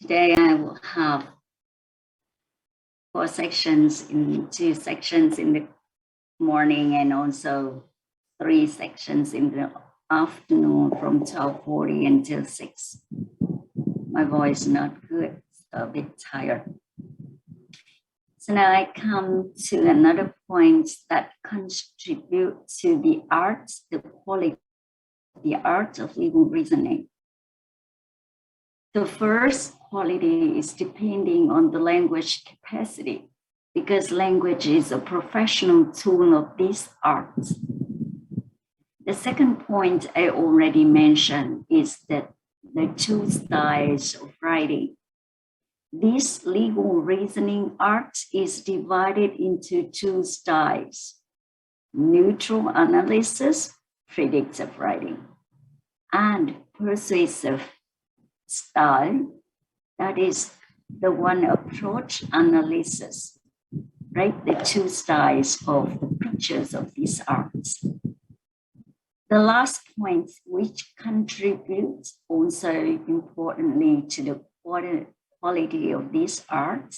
Today I will have two sections in the morning and also 3 sections in the afternoon from 12:40 until 6. My voice is not good, so a bit tired. So now I come to another point that contributes to the art, the quality, the art of legal reasoning. The first quality is depending on the language capacity, because language is a professional tool of this art. The second point I already mentioned is that the 2 styles of writing. This legal reasoning art is divided into 2 styles: neutral analysis, predictive writing, and persuasive style, that is the one approach analysis, right? The 2 styles of the pictures of these arts. The last point, which contributes also importantly to the quality of this art,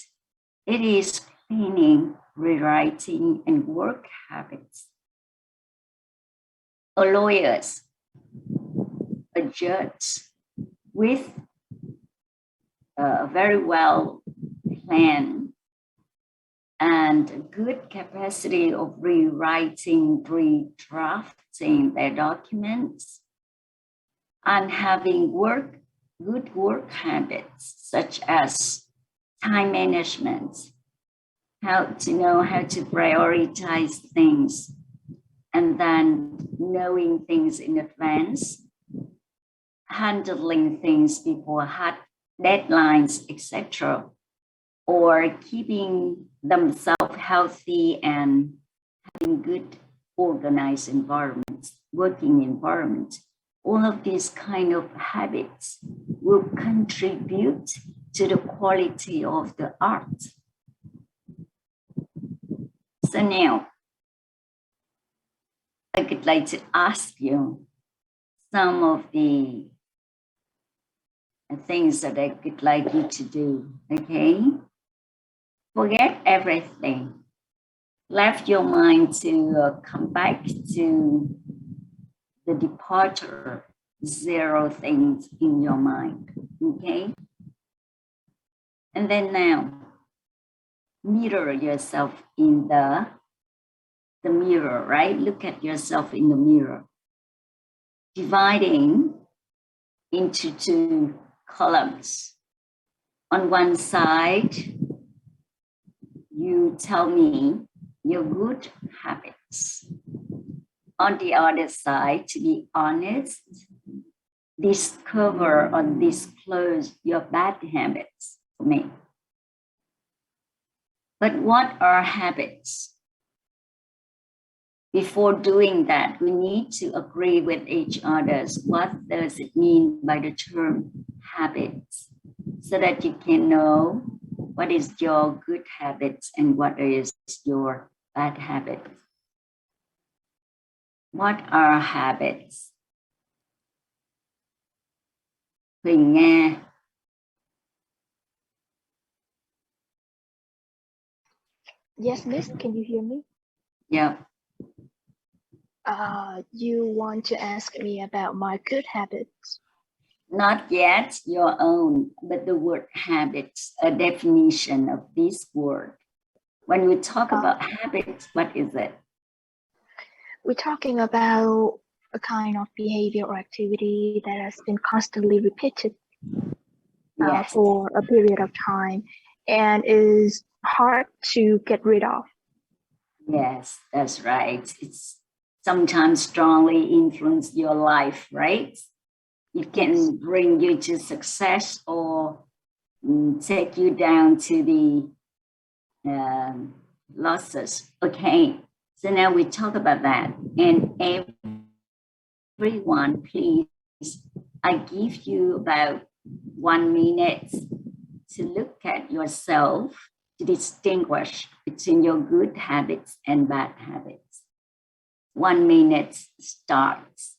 it is cleaning, rewriting, and work habits. A lawyer, a judge, with a very well planned and good capacity of rewriting, redrafting their documents, and having good work habits such as time management, how to know how to prioritize things, and then knowing things in advance, handling things before deadlines, etc., or keeping themselves healthy and having good organized environments, working environment. All of these kind of habits will contribute to the quality of the art. So now, I would like to ask you some of the things that I would like you to do, okay? Forget everything. Left your mind to come back to the departure, 0 things in your mind, okay? And then now, mirror yourself in the mirror, right? Look at yourself in the mirror. Dividing into 2 columns. On one side, you tell me your good habits. On the other side, to be honest, discover or disclose your bad habits for me. But what are habits? Before doing that, we need to agree with each other. What does it mean by the term habits? So that you can know what is your good habits and what is your bad habits. What are habits? Huỳnh nghe. Yes, miss, can you hear me? Yeah. You want to ask me about my good habits? Not yet your own, but the word habits, a definition of this word. When we talk about habits, what is it? We're talking about a kind of behavior or activity that has been constantly repeated for a period of time and is hard to get rid of. Yes, that's right. It's sometimes strongly influence your life, right? It can bring you to success or take you down to the losses. Okay, so now we talk about that. And everyone, please, I give you about 1 minute to look at yourself, to distinguish between your good habits and bad habits. 1 minute starts.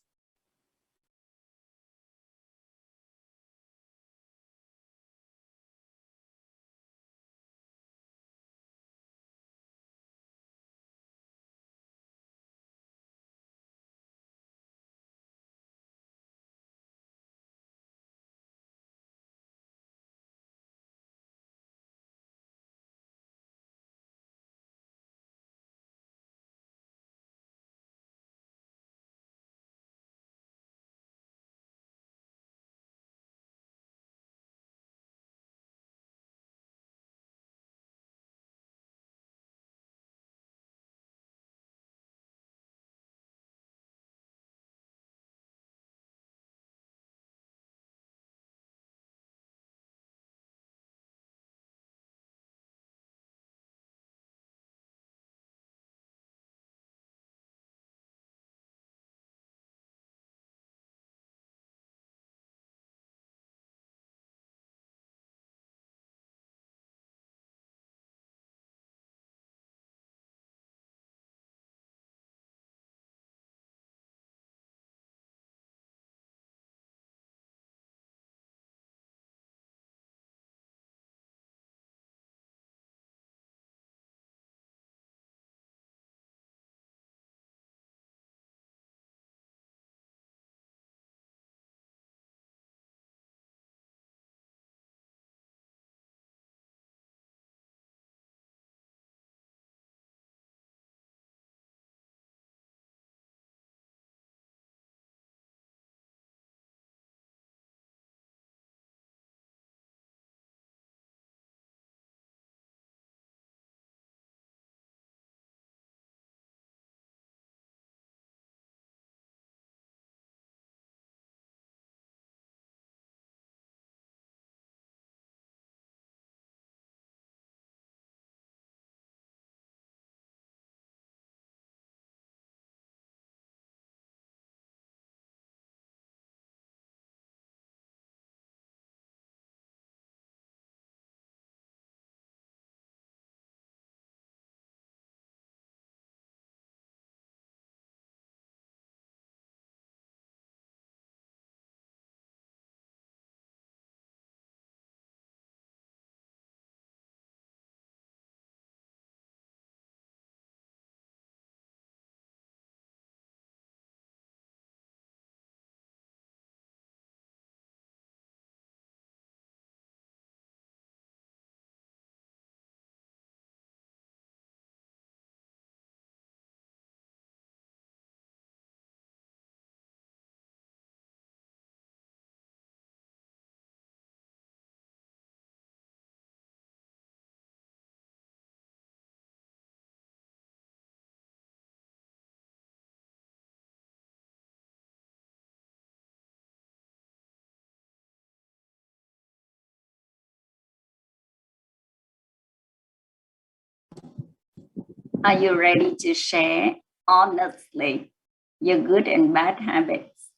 Are you ready to share honestly your good and bad habits?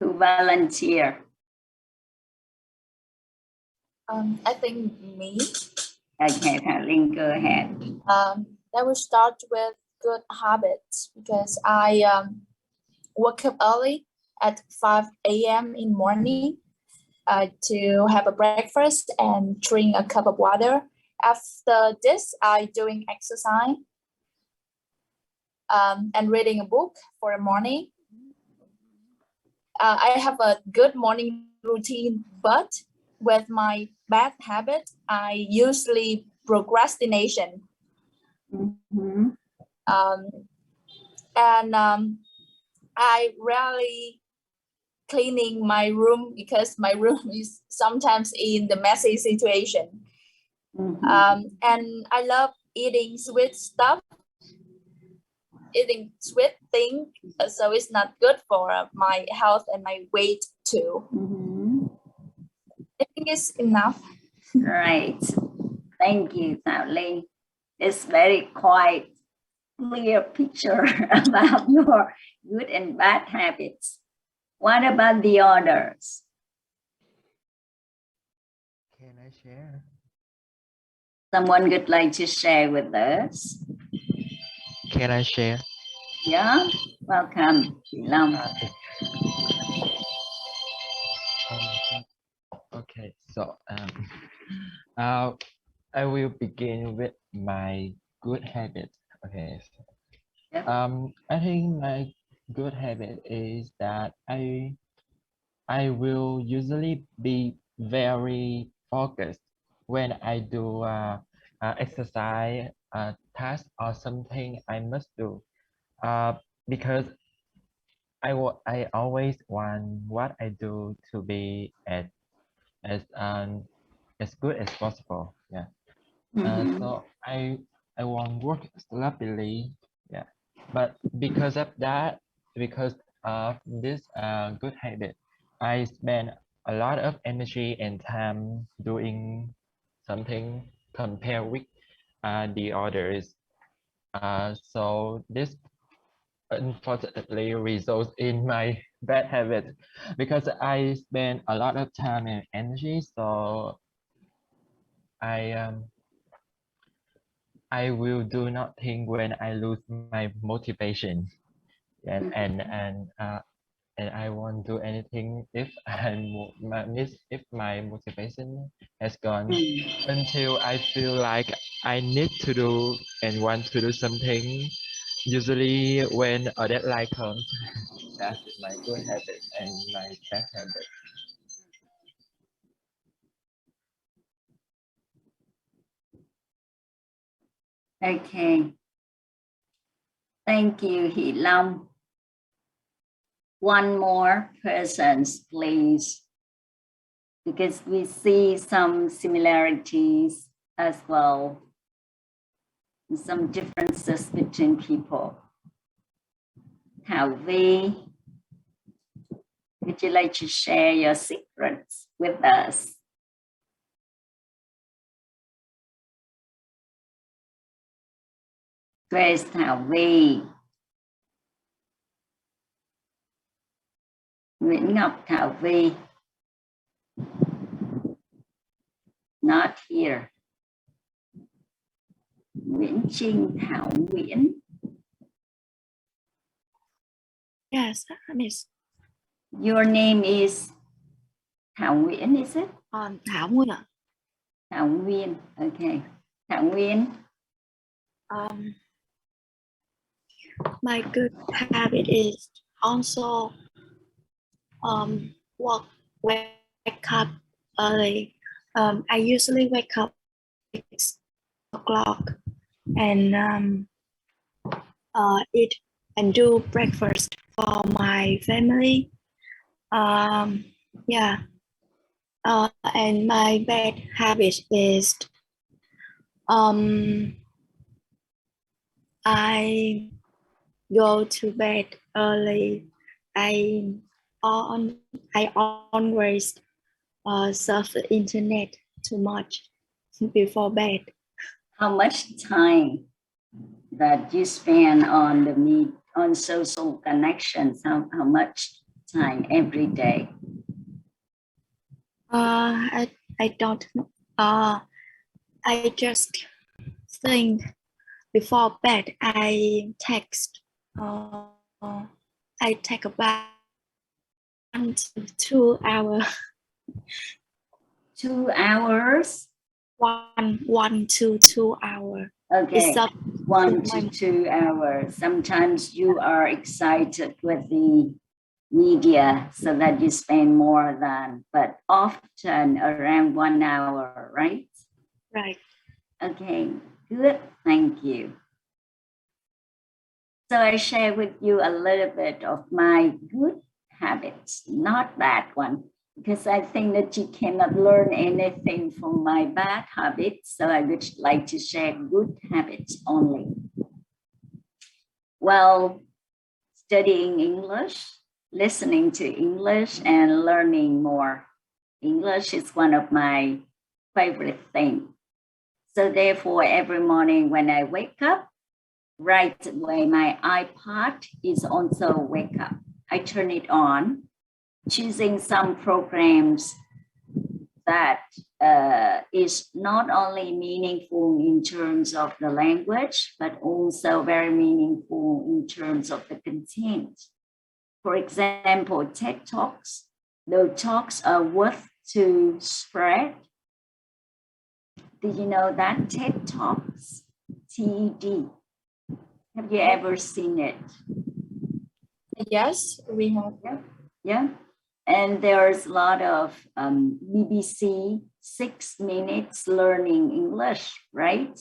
To volunteer? I think me. Okay, Thảo Linh, go ahead. I will start with good habits because I wake up early at 5 a.m. in the morning to have a breakfast and drink a cup of water. After this, I doing exercise and reading a book for the morning. I have a good morning routine, but with my bad habit, I usually procrastination. Mm-hmm. I rarely cleaning my room because my room is sometimes in the messy situation. Mm-hmm. And I love eating sweet stuff, eating sweet thing, so it's not good for my health and my weight too. Mm-hmm. I think it's enough. Right. Thank you, Thảo Linh. It's very quite clear picture about your good and bad habits. What about the others? Can I share? Someone would like to share with us? Can I share? Yeah, welcome, Long. Okay, so I will begin with my good habit. Okay. Yep. I think my good habit is that I will usually be very focused when I do exercise task or something I must do. Because I always want what I do to be as good as possible. Yeah. Mm-hmm. So I want work rapidly. Yeah. But because of that, because of this good habit, I spend a lot of energy and time doing something compared with the others. So this unfortunately results in my bad habit because I spend a lot of time and energy. So I will do nothing when I lose my motivation, and I won't do anything if if my motivation has gone until I feel like I need to do and want to do something. Usually when a deadline comes, that's my good habit and my bad habit. Okay. Thank you, Hỷ Long. One more person, please, because we see some similarities as well, some differences between people. Thảo Vi, would you like to share your secrets with us? Where's Thảo Vi? Nguyễn Ngọc Thảo Vi. Not here. Nguyễn Trinh Thảo Nguyễn. Yes, Miss. Your name is Thảo Nguyễn, is it? Thảo Nguyên ạ. Thảo Nguyên. Okay. Thảo Nguyên. My good habit is also wake up early. I usually wake up 6 o'clock and eat and do breakfast for my family. Yeah. And my bad habit is I go to bed early. I always surf the internet too much before bed. How much time that you spend on on social connections? How much time every day? I don't know. I just think before bed I text. I take about 1 to 2 hours. 2 hours? 1 to 2 hours. Okay, It's up 1 to 2 hours. Sometimes you are excited with the media so that you spend more than, but often around 1 hour, right? Right. Okay, good, thank you. So I share with you a little bit of my good habits, not bad one, because I think that you cannot learn anything from my bad habits. So I would like to share good habits only. Well, studying English, listening to English, and learning more English is one of my favorite things. So therefore, every morning when I wake up, right away, my iPod is also wake up. I turn it on, choosing some programs that is not only meaningful in terms of the language, but also very meaningful in terms of the content. For example, TED Talks. Those talks are worth to spread. Did you know that TED Talks, TED? Have you ever seen it? Yes, we have. Yeah. And there's a lot of BBC 6 minutes learning English, right?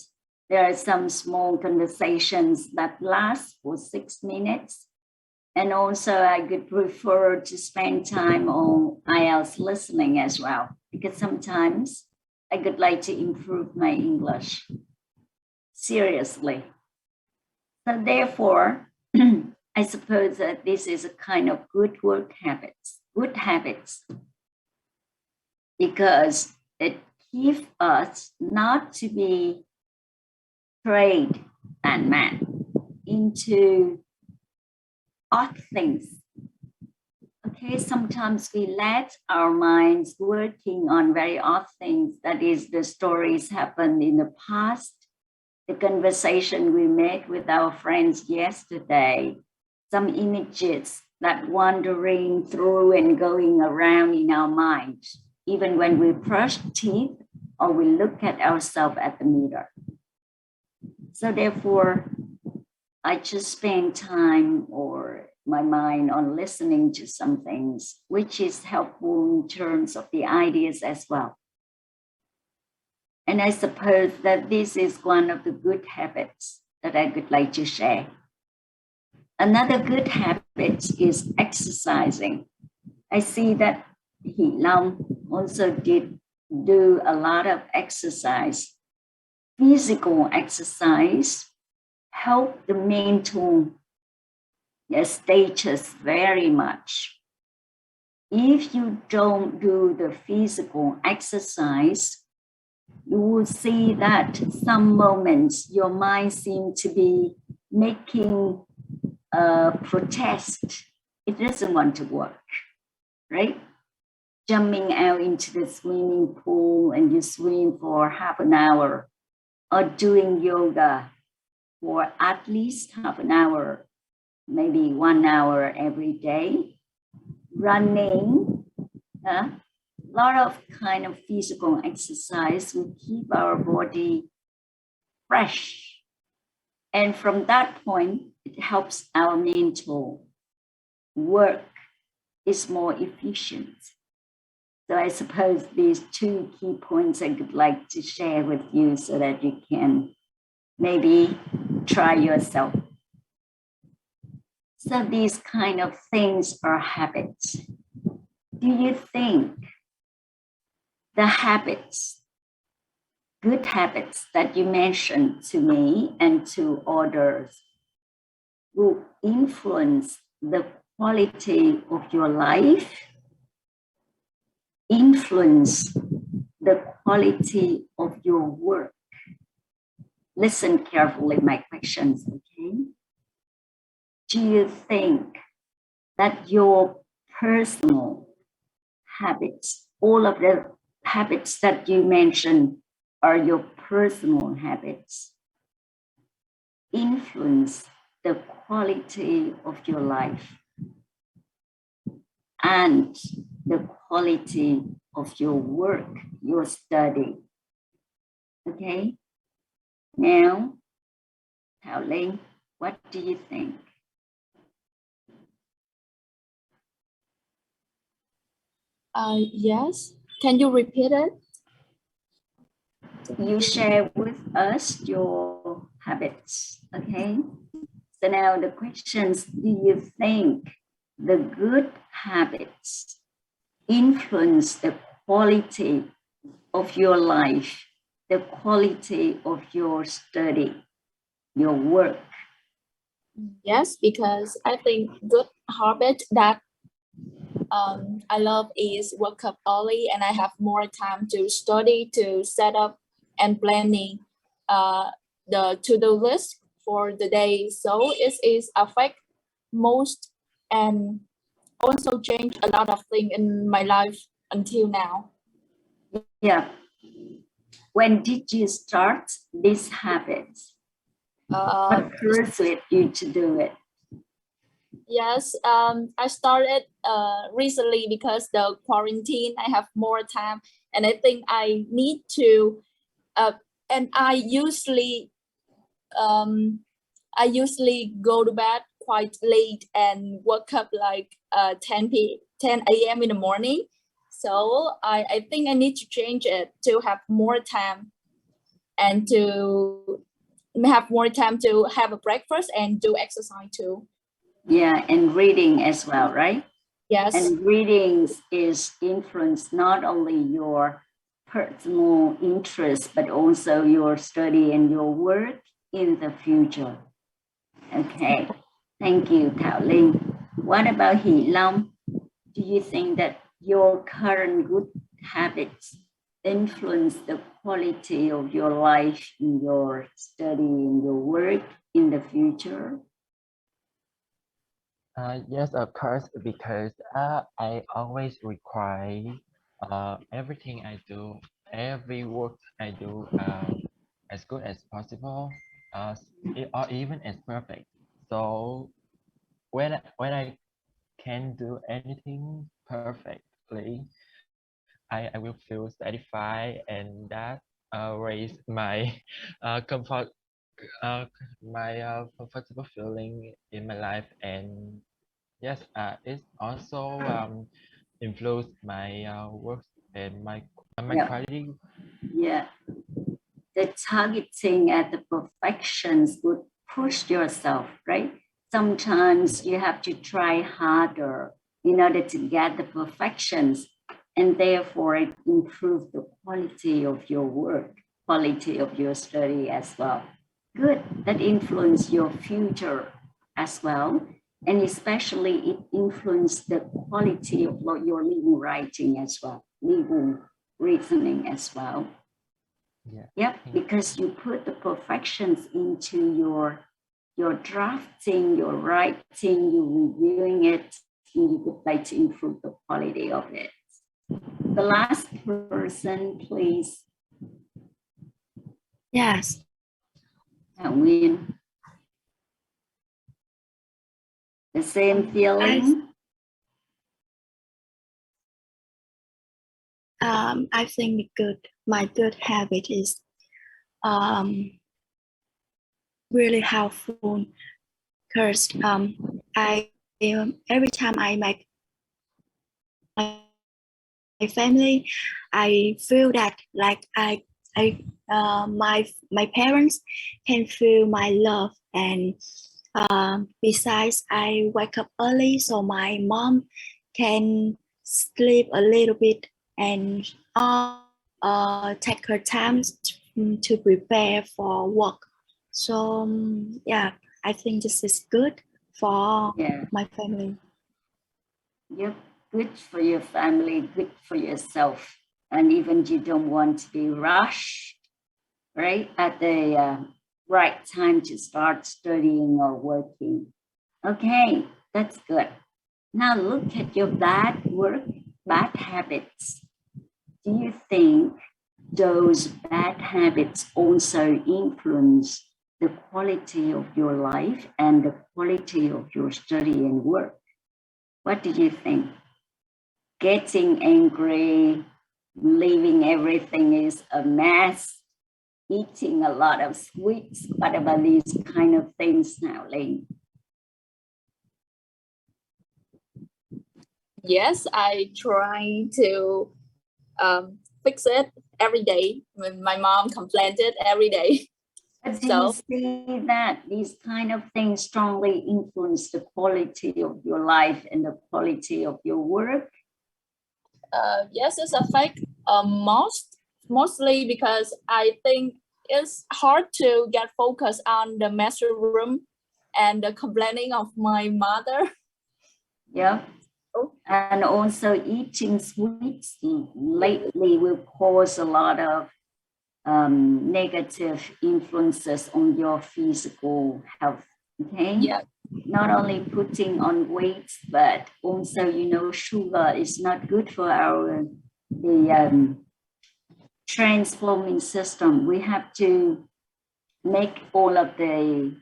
There are some small conversations that last for 6 minutes. And also I could prefer to spend time on IELTS listening as well, because sometimes I could like to improve my English. Seriously. So therefore, I suppose that this is a kind of good habits, because it keeps us not to be strayed and mad into odd things. Okay, sometimes we let our minds working on very odd things. That is, the stories happened in the past, the conversation we made with our friends yesterday, some images that wandering through and going around in our minds, even when we brush teeth or we look at ourselves at the mirror. So therefore, I just spend time or my mind on listening to some things, which is helpful in terms of the ideas as well. And I suppose that this is one of the good habits that I would like to share. Another good habit is exercising. I see that Hỷ Long also did do a lot of exercise. Physical exercise help the mental status very much. If you don't do the physical exercise, you will see that some moments your mind seems to be making a protest. It doesn't want to work, right? Jumping out into the swimming pool and you swim for half an hour, or doing yoga for at least half an hour, maybe 1 hour every day, running, a lot of kind of physical exercise will keep our body fresh. And from that point, it helps our mental work is more efficient. So I suppose these 2 key points I would like to share with you so that you can maybe try yourself. So these kind of things are habits. Do you think the habits, good habits that you mentioned to me and to others will influence the quality of your life, influence the quality of your work? listen carefully my questions, okay? Do you think that your personal habits, all of the habits that you mentioned are your personal habits, influence the quality of your life and the quality of your work, your study? Okay, now, Thảo Linh, what do you think? Yes. Can you repeat it? You share with us your habits, okay? So now the questions, do you think the good habits influence the quality of your life, the quality of your study, your work? Yes, because I think good habit that I love is wake up early and I have more time to study, to set up and planning the to-do list for the day. So it is affect most and also change a lot of things in my life until now. Yeah. When did you start these habits? What persuaded you to do it? Yes, I started recently because the quarantine, I have more time and I think I need to, and I usually go to bed quite late and wake up like 10 a.m. in the morning. So I think I need to change it to have more time and to have more time to have a breakfast and do exercise too. Yeah, and reading as well, right? Yes. And readings is influence not only your personal interest, but also your study and your work in the future. Okay, thank you, Thảo Linh. What about Hỷ Long? Do you think that your current good habits influence the quality of your life, in your study, in your work in the future? Yes, of course, because I always require everything I do, every work I do as good as possible, or even as perfect. So when I can do anything perfectly, I will feel satisfied, and that raise my comfort, my comfortable feeling in my life. And yes, it also influence my work and my Yeah. quality. Yeah, the targeting at the perfections would push yourself, right? Sometimes you have to try harder in order to get the perfections, and therefore it improves the quality of your work, quality of your study as well. Good, that influence your future as well, and especially it influences the quality of your legal writing as well, legal reasoning as well. Yeah. Yep, because you put the perfections into your drafting, your writing, you reviewing it, and you would like to improve the quality of it. The last person, please. Yes. Win. The same feeling. I think my good habit is really helpful because I every time I make my family, I feel that like my parents can feel my love, and besides I wake up early so my mom can sleep a little bit and take her time to prepare for work. So yeah, I think this is good for my family. Yep, good for your family, good for yourself. And even you don't want to be rushed, right? At the right time to start studying or working. Okay, that's good. Now look at your bad habits. Do you think those bad habits also influence the quality of your life and the quality of your study and work? What do you think? Getting angry, leaving everything is a mess, eating a lot of sweets. What about these kind of things now, Lane? Yes, I try to fix it every day when my mom complains it every day. But do you see that these kind of things strongly influence the quality of your life and the quality of your work? Yes, it's a fact. Mostly because I think it's hard to get focused on the master room and the complaining of my mother. Yeah. And also eating sweets lately will cause a lot of negative influences on your physical health. Okay. Yeah. Not only putting on weight, but also, you know, sugar is not good for the transforming system. We have to make all of the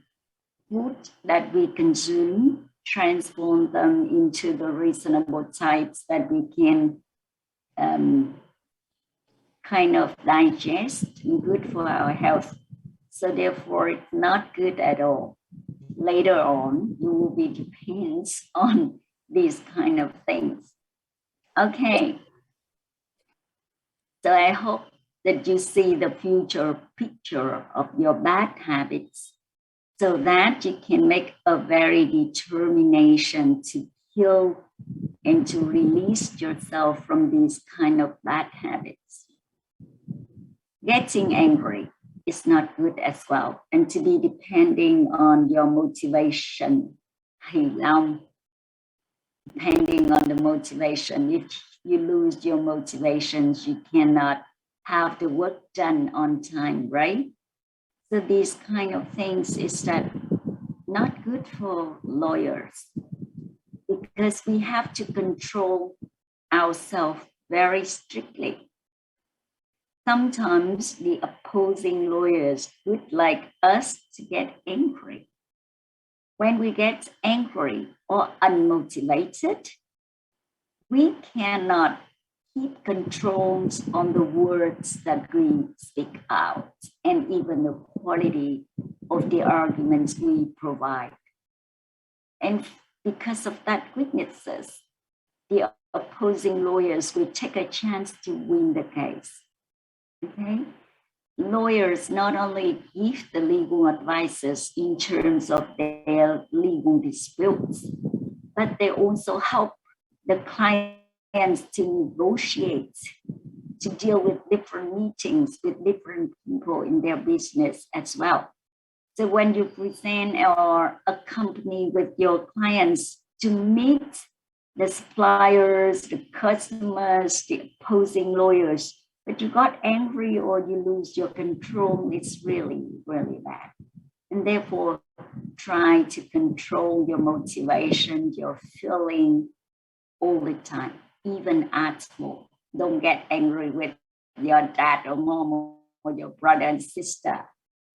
food that we consume, transform them into the reasonable types that we can kind of digest and good for our health. So therefore, it's not good at all. Later on, you will be depends on these kind of things. Okay. So I hope that you see the future picture of your bad habits so that you can make a very determination to heal and to release yourself from these kind of bad habits. Getting angry is not good as well, and to be depending on your motivation. Depending on the motivation, if you lose your motivations, you cannot have the work done on time, right? So these kind of things is that not good for lawyers, because we have to control ourselves very strictly. Sometimes the opposing lawyers would like us to get angry. When we get angry or unmotivated, we cannot keep controls on the words that we speak out and even the quality of the arguments we provide. And because of that weaknesses, the opposing lawyers will take a chance to win the case. Okay? Lawyers not only give the legal advices in terms of their legal disputes, but they also help the clients to negotiate, to deal with different meetings with different people in their business as well. So when you present or accompany with your clients to meet the suppliers, the customers, the opposing lawyers, but you got angry or you lose your control, it's really, really bad. And therefore, try to control your motivation, your feeling all the time, even at school. Don't get angry with your dad or mom or your brother and sister,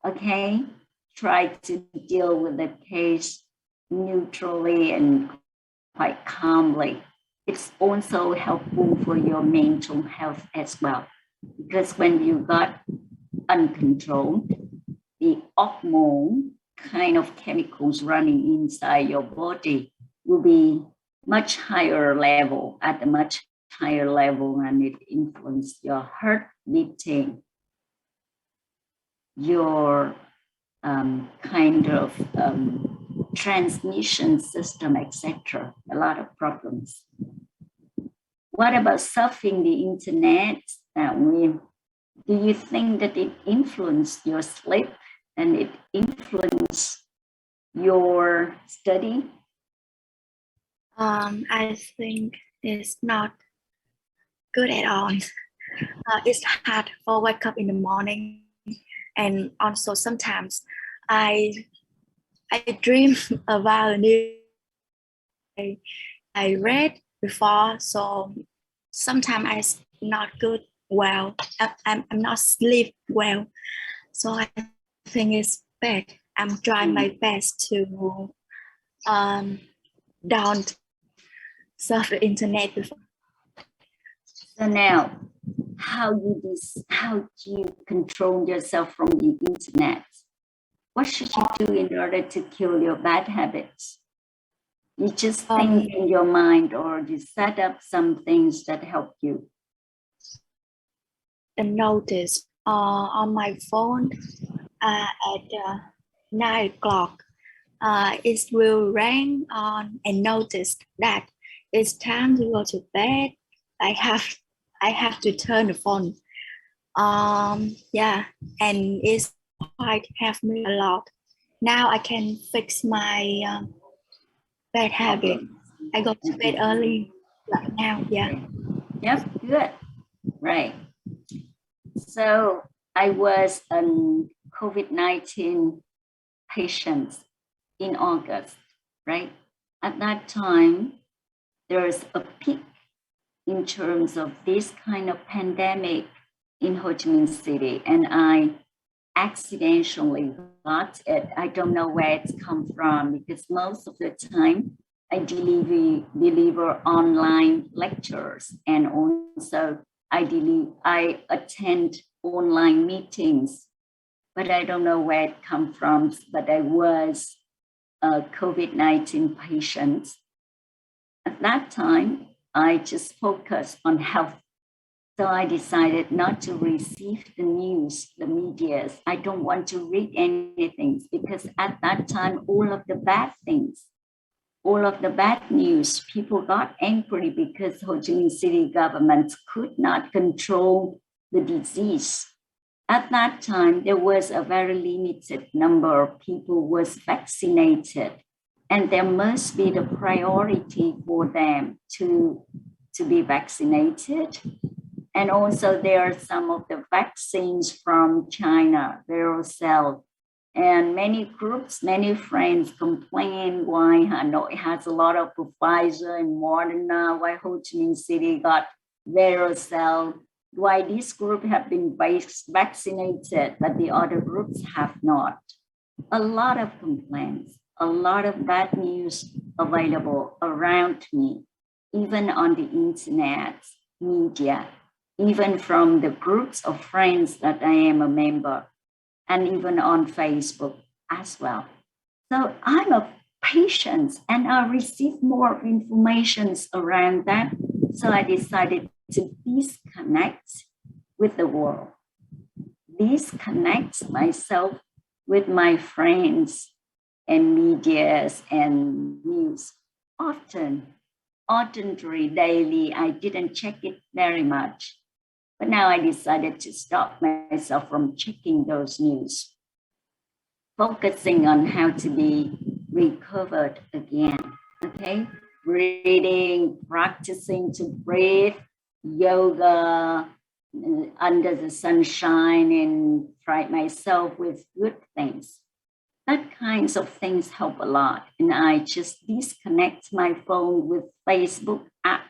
okay? Try to deal with the case neutrally and quite calmly. It's also helpful for your mental health as well, because when you got uncontrolled, the hormone kind of chemicals running inside your body will be much higher level, at a much higher level, and it influences your heart beating, your kind of transmission system, etc. A lot of problems. What about surfing the internet? Do you think that it influenced your sleep and it influenced your study? I think it's not good at all. It's hard for wake up in the morning, and also sometimes I dream about a new I read before, so sometimes I not good well. I'm not sleep well, so I think it's bad. I'm trying my best to don't surf the internet before. So now, how do you control yourself from the internet? What should you do in order to kill your bad habits? You just think in your mind, or you set up some things that help you? The notice on my phone at 9 o'clock. It will ring on and notice that it's time to go to bed. I have to turn the phone. Yeah, and it's quite helped me a lot. Now I can fix my bad habit. I go to bed early right now. Yeah. Yep, good. Right. So I was a COVID-19 patient in August, right? At that time, there's a peak in terms of this kind of pandemic in Ho Chi Minh City, and I accidentally got it. I don't know where it's come from, because most of the time I deliver online lectures, and also I attend online meetings, but I don't know where it comes from. But I was a COVID-19 patient. At that time, I just focused on health. So I decided not to receive the news, the media. I don't want to read anything, because at that time, all of the bad things, all of the bad news, people got angry because Ho Chi Minh City government could not control the disease. At that time, there was a very limited number of people was vaccinated, and there must be the priority for them to be vaccinated. And also there are some of the vaccines from China, Verocell, and many groups, many friends complain why Hanoi has a lot of Pfizer and Moderna, why Ho Chi Minh City got Verocell, why this group have been vaccinated, but the other groups have not. A lot of complaints, a lot of bad news available around me, even on the internet, media, even from the groups of friends that I am a member, and even on Facebook as well. So I'm a patient, and I receive more information around that. So I decided to disconnect with the world, disconnect myself with my friends and medias and news. Ordinary, daily, I didn't check it very much. But now I decided to stop myself from checking those news, focusing on how to be recovered again, okay? Breathing, practicing to breathe, yoga, under the sunshine, and try myself with good things. That kinds of things help a lot. And I just disconnect my phone with Facebook apps,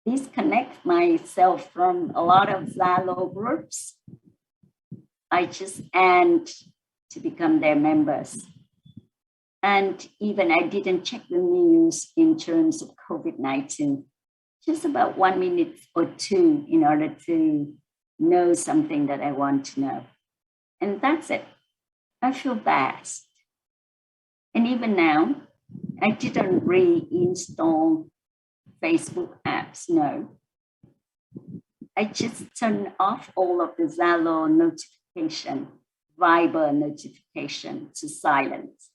disconnect myself from a lot of Zalo groups. I just end to become their members. And even I didn't check the news in terms of COVID-19, just about 1 minute or two in order to know something that I want to know. And that's it. I feel best. And even now, I didn't reinstall Facebook apps, no. I just turn off all of the Zalo notification, Viber notification to silence.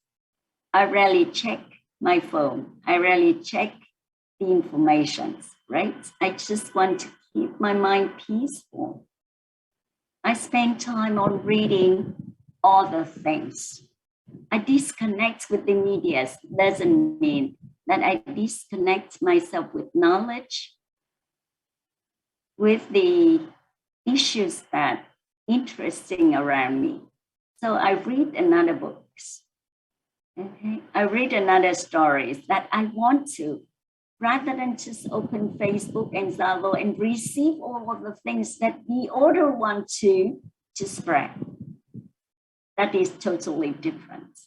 I rarely check my phone. I rarely check the information, right? I just want to keep my mind peaceful. I spend time on reading other things. I disconnect with the media. Doesn't mean that I disconnect myself with knowledge, with the issues that interesting around me. So I read another books. Okay, I read another stories that I want to, rather than just open Facebook and Zalo and receive all of the things that the other want to spread. That is totally different.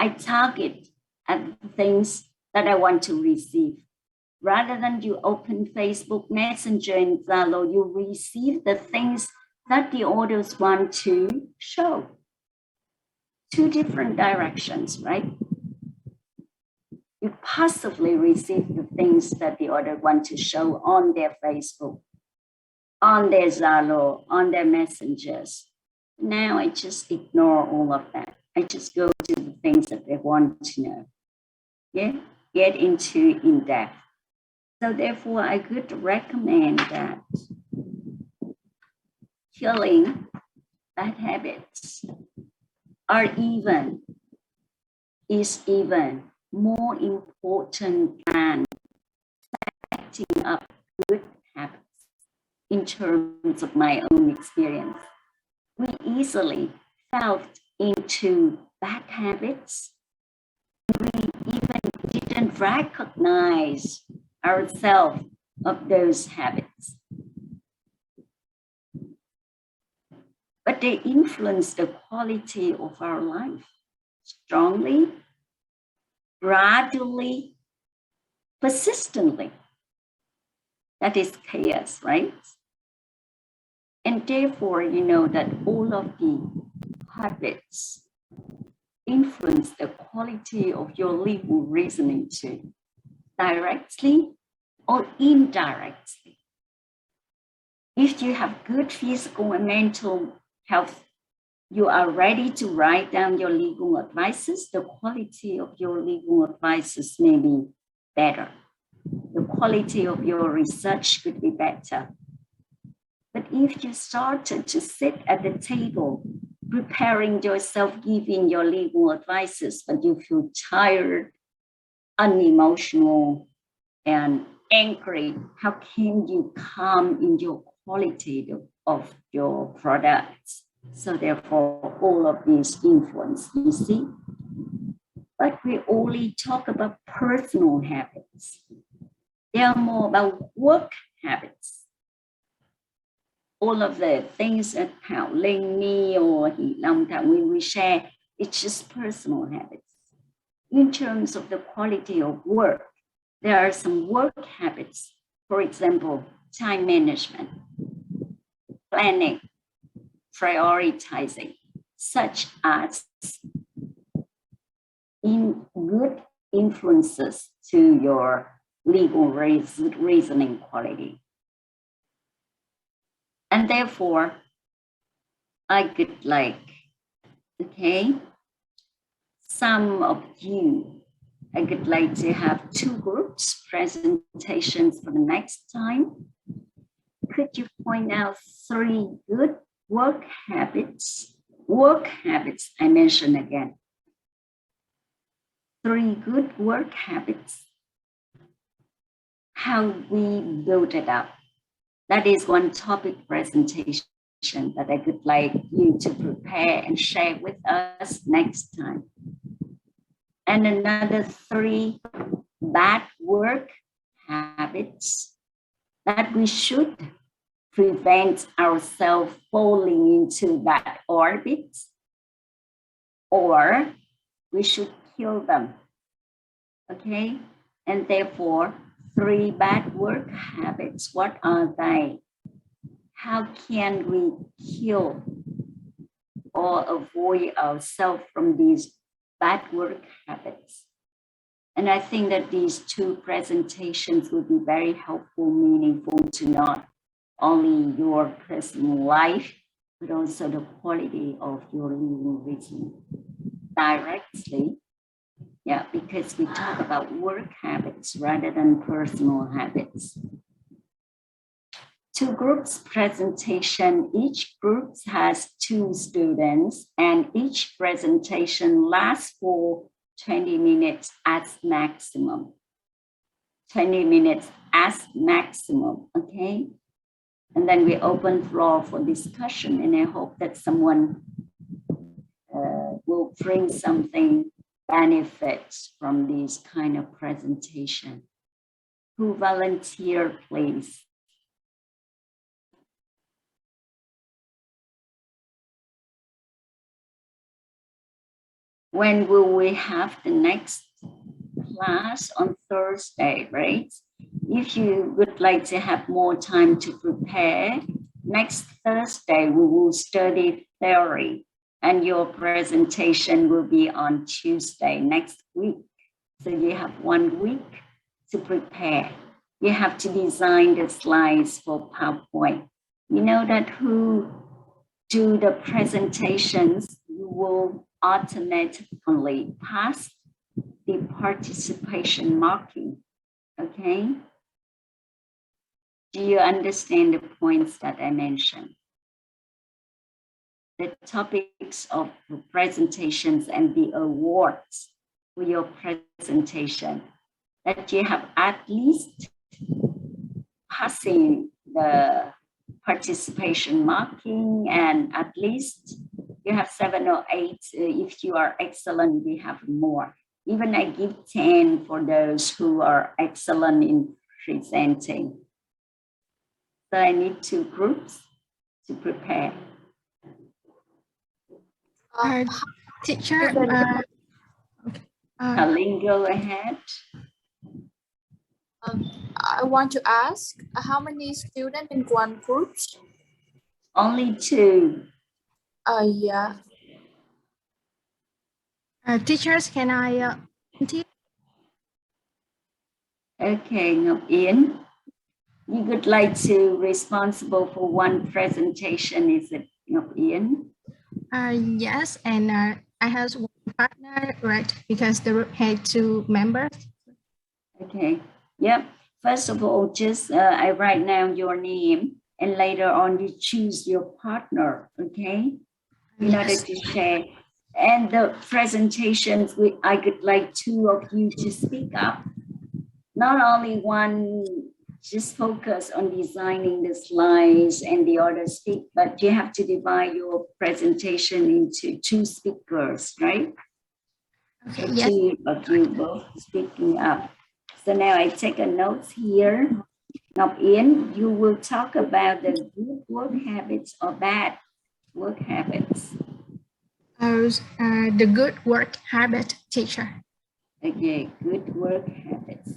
I target at the things that I want to receive. Rather than you open Facebook Messenger and Zalo, you receive the things that the others want to show. Two different directions, right? You passively receive the things that the other want to show on their Facebook, on their Zalo, on their messengers. Now I just ignore all of that. I just go to the things that they want to know. Yeah, get into in depth. So therefore, I could recommend that killing bad habits is even more important than setting up good habits. In terms of my own experience, we easily fell into bad habits. We even didn't recognize ourselves of those habits. But they influence the quality of our life strongly, gradually, persistently. That is chaos, right? And therefore, you know that all of the habits influence the quality of your legal reasoning too, directly or indirectly. If you have good physical and mental health, you are ready to write down your legal advices, the quality of your legal advices may be better. The quality of your research could be better. But if you started to sit at the table, preparing yourself, giving your legal advices, but you feel tired, unemotional, and angry, how can you come in your quality of your products? So therefore, all of these influence, you see. But we only talk about personal habits. They are more about work habits. All of the things that Thảo Linh, me, or Hỷ Long that we share, it's just personal habits. In terms of the quality of work, there are some work habits. For example, time management, planning, prioritizing, such as in good influences to your legal reasoning quality. And therefore, I could like, okay, some of you, I could like to have 2 groups presentations for the next time. Could you point out 3 good work habits? Work habits, I mentioned again. 3 good work habits. How we build it up. That is one topic presentation that I would like you to prepare and share with us next time. And another 3 bad work habits that we should prevent ourselves falling into that orbit, or we should kill them. Okay, and therefore 3 bad work habits. What are they? How can we kill or avoid ourselves from these bad work habits? And I think that these 2 presentations will be very helpful, meaningful to not only your personal life, but also the quality of your legal reasoning directly. Yeah, because we talk about work habits rather than personal habits. 2 groups presentation. Each group has 2 students, and each presentation lasts for 20 minutes as maximum. 20 minutes as maximum, okay? And then we open floor for discussion, and I hope that someone will bring something benefits from this kind of presentation? Who volunteer, please? When will we have the next class? On Thursday, right? If you would like to have more time to prepare, next Thursday we will study theory and your presentation will be on Tuesday next week. So you have 1 week to prepare. You have to design the slides for PowerPoint. You know that who do the presentations, you will automatically pass the participation marking, okay? Do you understand the points that I mentioned? The topics of the presentations and the awards for your presentation, that you have at least passing the participation marking, and at least you have 7 or 8. If you are excellent, we have more. Even I give 10 for those who are excellent in presenting. So I need 2 groups to prepare. Teacher, Kalin, go ahead. I want to ask, how many students in one group? Only 2. Yeah. teachers, can I Okay, Ngọc Yến, you would like to responsible for one presentation, is it Ngọc Yến? yes, and I have one partner, right? Because the group had 2 members. Okay, yep. First of all, just I write down your name and later on you choose your partner, okay? In order to share. And the presentations, I would like 2 of you to speak up. Not only one, just focus on designing the slides and the other speak, but you have to divide your presentation into 2 speakers, right? Okay, So yes. 2 of you both speaking up. So now I take a note here. Ngọc Yến, you will talk about the good work habits or bad work habits. The good work habit, teacher. Okay, good work habits.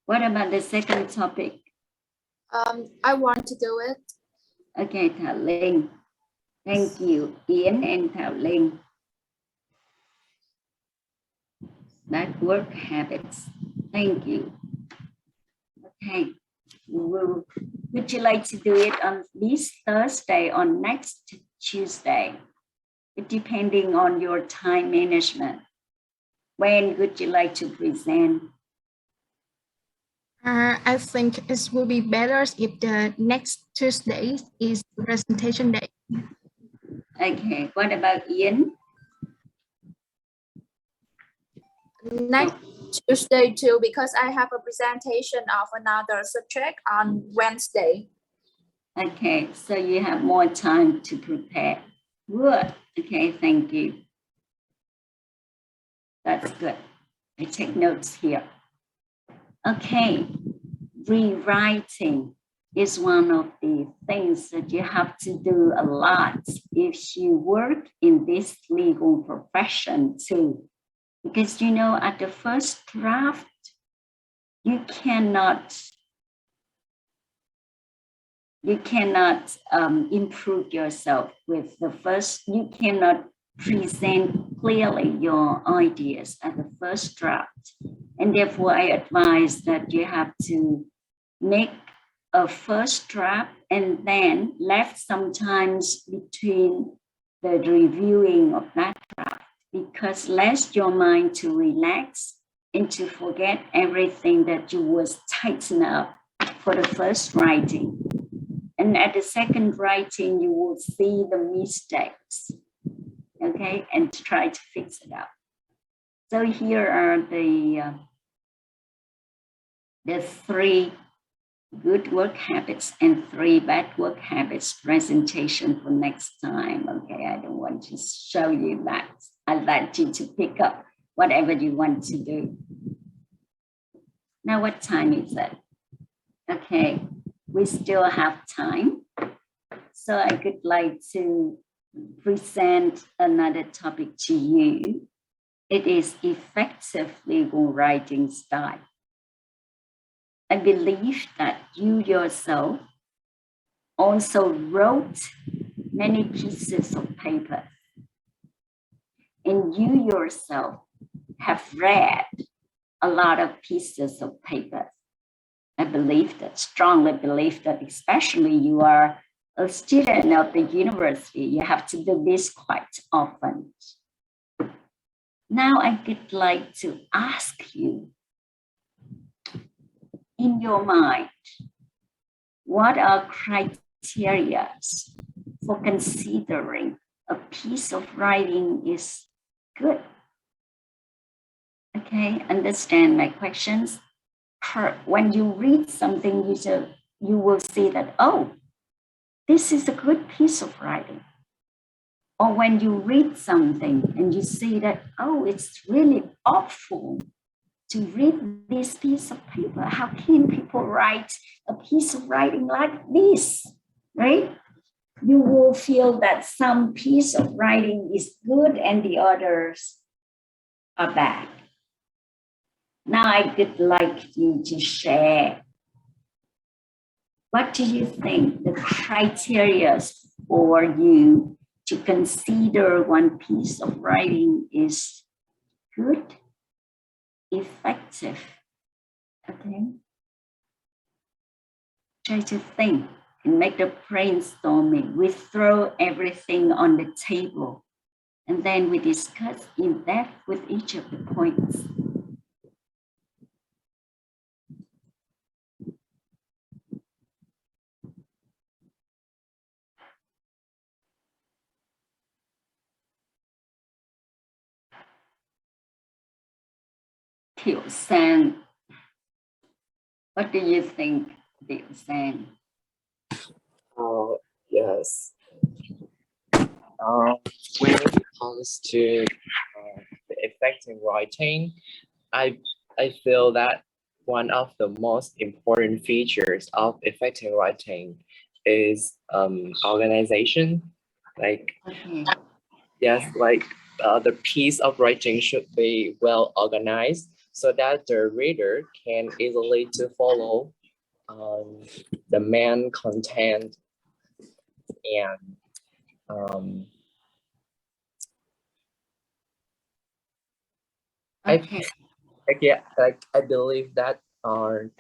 What about the second topic? I want to do it. Okay, Thảo Linh. Thank you, Yến and Thảo Linh. Bad work habits. Thank you. Okay. Would you like to do it on this Thursday or next Tuesday? Depending on your time management. When would you like to present? I think it will be better if the next Tuesday is the presentation day. Okay, what about Ian? Next Tuesday too, because I have a presentation of another subject on Wednesday. Okay, so you have more time to prepare. Good. Okay, thank you. That's good. I take notes here. Okay, rewriting is one of the things that you have to do a lot if you work in this legal profession too. Because you know, at the first draft, you cannot improve yourself with the first, you cannot present clearly your ideas at the first draft. And therefore I advise that you have to make a first draft and then left sometimes between the reviewing of that draft, because let your mind to relax and to forget everything that you was tighten up for the first writing. And at the second writing, you will see the mistakes, okay, and try to fix it up. So here are the 3 good work habits and 3 bad work habits presentation for next time. Okay, I don't want to show you that. I'd like you to pick up whatever you want to do. Now, what time is it? Okay, we still have time. So I could like to present another topic to you. It is effective legal writing style. I believe that you yourself also wrote many pieces of paper, and you yourself have read a lot of pieces of paper. I believe that, strongly believe that, especially you are a student of the university, you have to do this quite often. Now I would like to ask you, in your mind, what are criteria for considering a piece of writing is good? Okay, understand my questions? When you read something, you will see that, oh, this is a good piece of writing. Or when you read something and you see that, oh, it's really awful to read this piece of paper. How can people write a piece of writing like this, right? You will feel that some piece of writing is good and the others are bad. Now I would like you to share, what do you think the criteria for you to consider one piece of writing is good, effective? Okay. Try to think and make the brainstorming. We throw everything on the table and then we discuss in depth with each of the points. Thiệu San, what do you think, Thiệu San? Yes. When it comes to the effective writing, I feel that one of the most important features of effective writing is organization. Like, Okay. yes, like the piece of writing should be well organized so that the reader can easily to follow the main content and Okay. I believe that a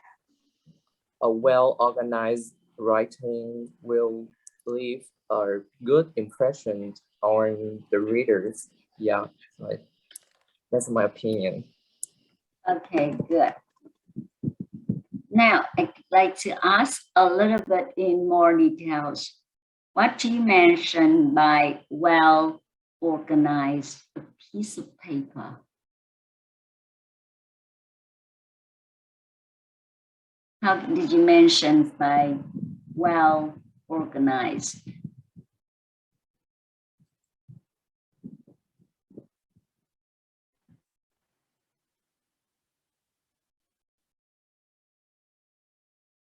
well-organized writing will leave a good impression on the readers. Yeah, like, that's my opinion. Okay, good. Now, I'd like to ask a little bit in more details. What do you mention by well-organized a piece of paper? How did you mention by well-organized?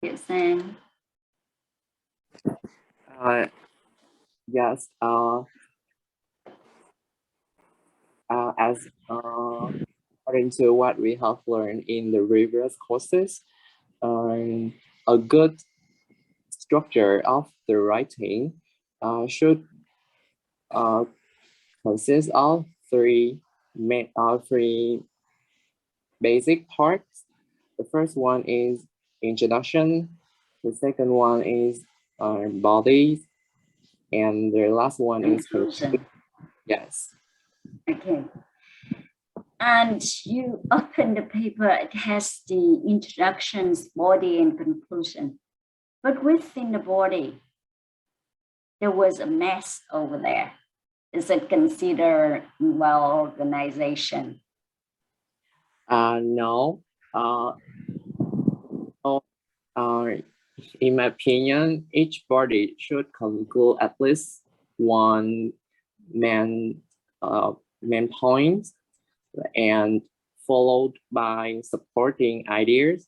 Yes, Sam. Yes. As according to what we have learned in the previous courses, a good structure of the writing should consist of three basic parts. The first one is introduction. The second one is body, and the last one is Conclusion. Yes. Okay. And you open the paper, it has the introductions, body, and conclusion. But within the body, there was a mess over there. Is it considered well organization? No. in my opinion, each body should conclude at least one main point, and followed by supporting ideas.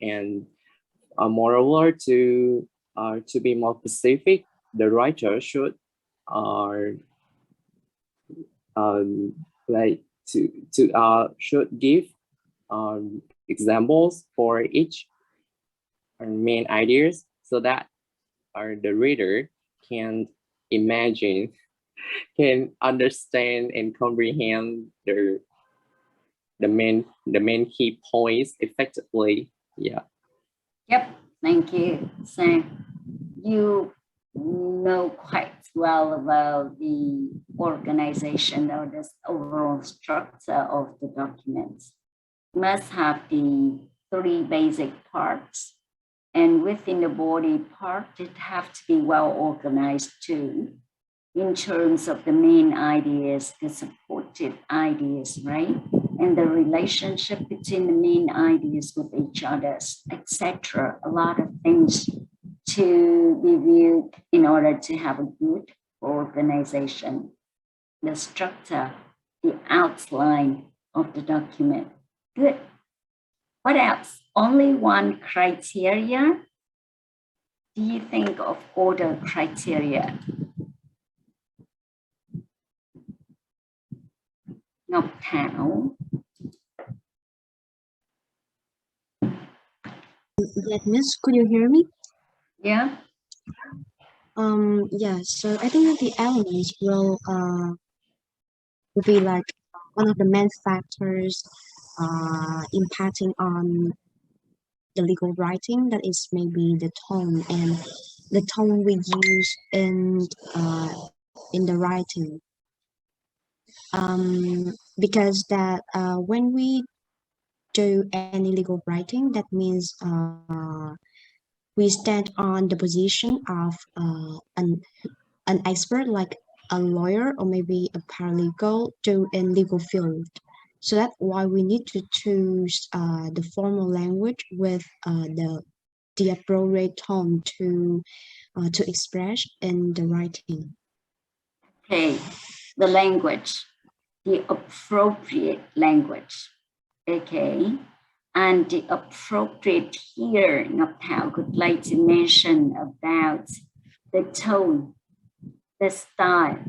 And moreover, to be more specific, the writer should should give examples for each main ideas, so that the reader can imagine, can understand and comprehend the main key points effectively. Yeah. Yep, thank you. So you know quite well about the organization or this overall structure of the documents. Must have the 3 basic parts, and within the body part, it have to be well organized too, in terms of the main ideas, the supportive ideas, right? And the relationship between the main ideas with each other, etc. A lot of things to be viewed in order to have a good organization, the structure, the outline of the document. Good. What else? Only one criteria? Do you think of other criteria? Ngọc Thảo. Yes, miss, could you hear me? Yeah. Yeah, so I think that the elements will be like one of the main factors impacting on the legal writing, that is maybe the tone, and the tone we use in the writing. Because that when we do any legal writing, that means we stand on the position of an expert, like a lawyer or maybe a paralegal to in legal field. So that's why we need to choose the formal language with the appropriate tone to express in the writing. Okay, the language, the appropriate language. Okay, and the appropriate here, Ngọc Thảo would like to mention about the tone, the style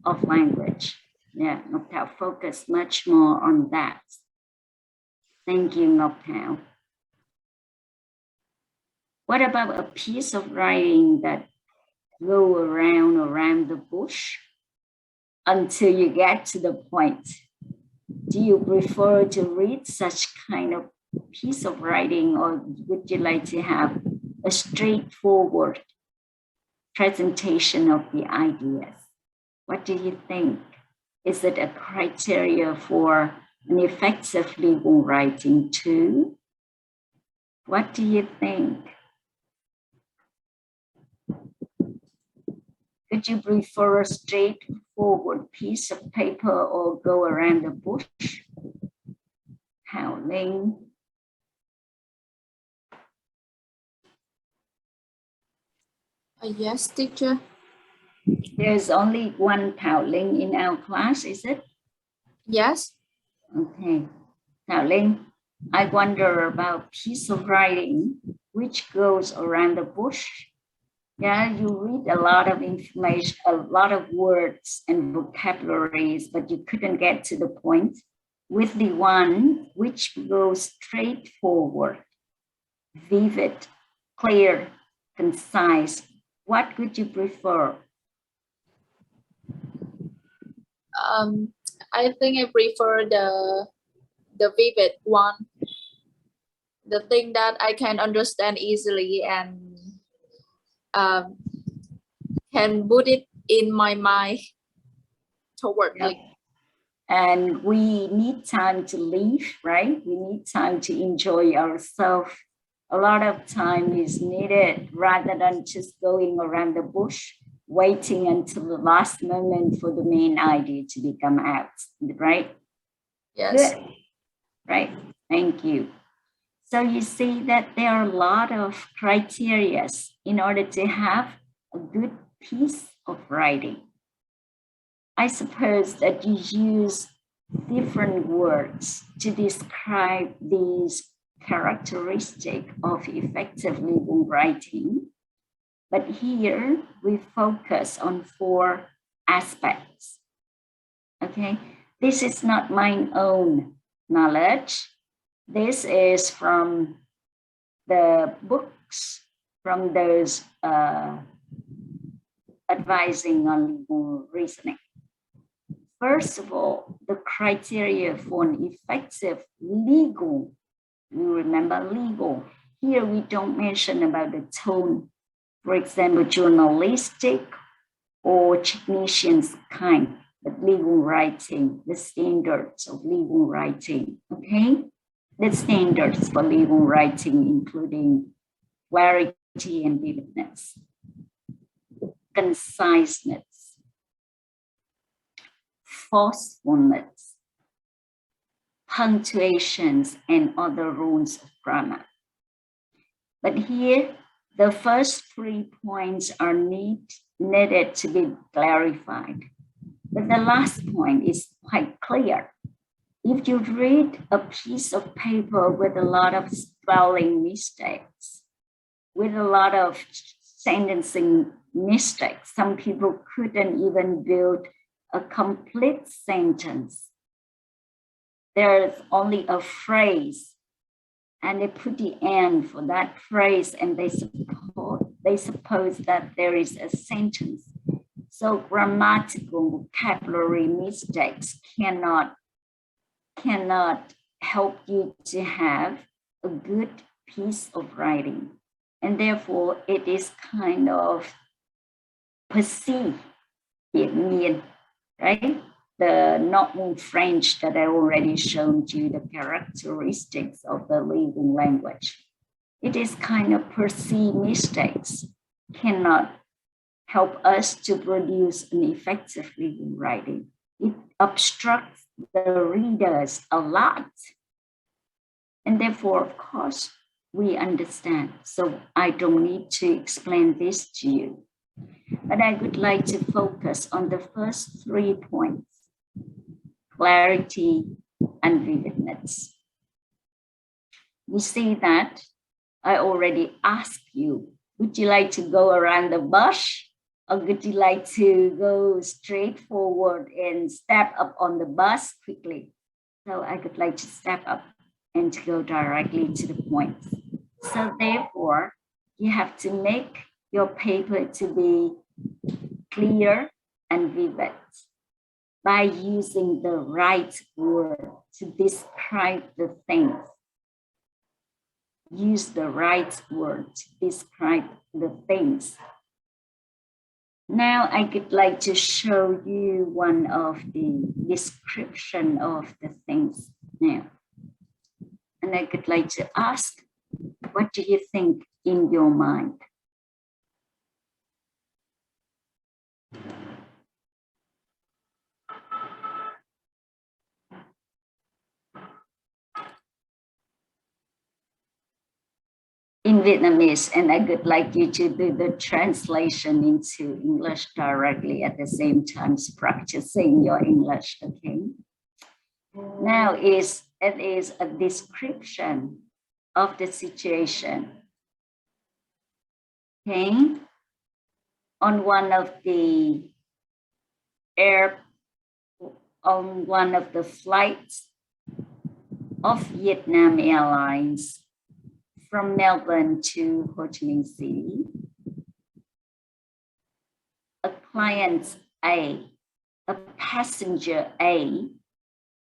of language. Yeah, Ngọc Thảo focus much more on that. Thank you, Ngọc Thảo. What about a piece of writing that go around the bush until you get to the point? Do you prefer to read such kind of piece of writing, or would you like to have a straightforward presentation of the ideas? What do you think? Is it a criteria for an effective legal writing too? What do you think? Would you prefer a straightforward piece of paper or go around the bush? Hào Linh. Yes, teacher. There's only one Thảo Linh in our class, is it? Yes. Okay. Thảo Linh, I wonder about piece of writing which goes around the bush. Yeah, you read a lot of information, a lot of words and vocabularies, but you couldn't get to the point. With the one which goes straightforward, vivid, clear, concise, what would you prefer? I think I prefer the vivid one, the thing that I can understand easily and can put it in my mind to work. Yep. And we need time to live, right? We need time to enjoy ourselves. A lot of time is needed rather than just going around the bush, waiting until the last moment for the main idea to become out, right? Yes. Good. Right, thank you. So you see that there are a lot of criteria in order to have a good piece of writing. I suppose that you use different words to describe these characteristics of effective legal writing. But here we focus on 4 aspects. Okay, this is not my own knowledge. This is from the books, from those advising on legal reasoning. First of all, the criteria for an effective legal, you remember legal. Here we don't mention about the tone, for example, journalistic or technician's kind, but legal writing, the standards of legal writing, okay? The standards for legal writing, including clarity and vividness, conciseness, forcefulness, punctuations, and other rules of grammar. But here, the first 3 points are needed to be clarified. But the last point is quite clear. If you read a piece of paper with a lot of spelling mistakes, with a lot of sentencing mistakes, some people couldn't even build a complete sentence. There's only a phrase, and they put the end for that phrase, and they suppose that there is a sentence. So grammatical vocabulary mistakes cannot help you to have a good piece of writing. And therefore, it is kind of perceived, right? The normal French that I already shown you, the characteristics of the legal language. It is kind of perceived mistakes, cannot help us to produce an effective legal writing. It obstructs the readers a lot. And therefore, of course, we understand. So I don't need to explain this to you. But I would like to focus on the first 3 points: clarity and vividness. You see that I already asked you, would you like to go around the bush, or would you like to go straight forward and step up on the bus quickly? So I would like to step up and to go directly to the point. So therefore, you have to make your paper to be clear and vivid by using the right word to describe the things. Use the right word to describe the things. Now I would like to show you one of the description of the things now. And I would like to ask, what do you think in your mind? In Vietnamese, and I would like you to do the translation into English directly at the same time, practicing your English, okay? Now it is a description of the situation. Okay? On one of the flights of Vietnam Airlines from Melbourne to Ho Chi Minh City, a client A, a passenger A,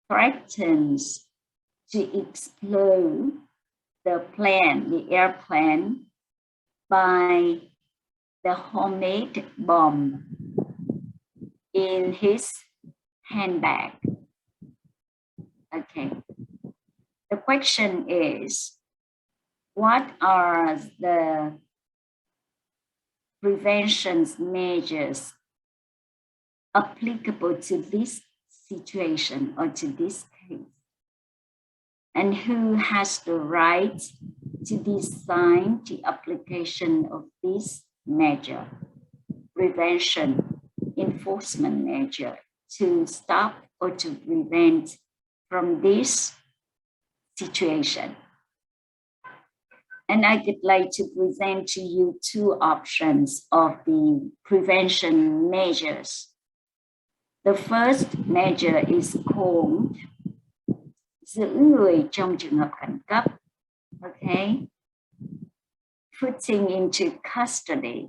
threatens to explode the airplane by the homemade bomb in his handbag. Okay. The question is, what are the prevention measures applicable to this situation or to this case? and who has the right to design the application of this measure, prevention, enforcement measure to stop or to prevent from this situation. And I would like to present to you two options of the prevention measures. The first measure is called giữ người trong trường hợp khẩn cấp. Okay, putting into custody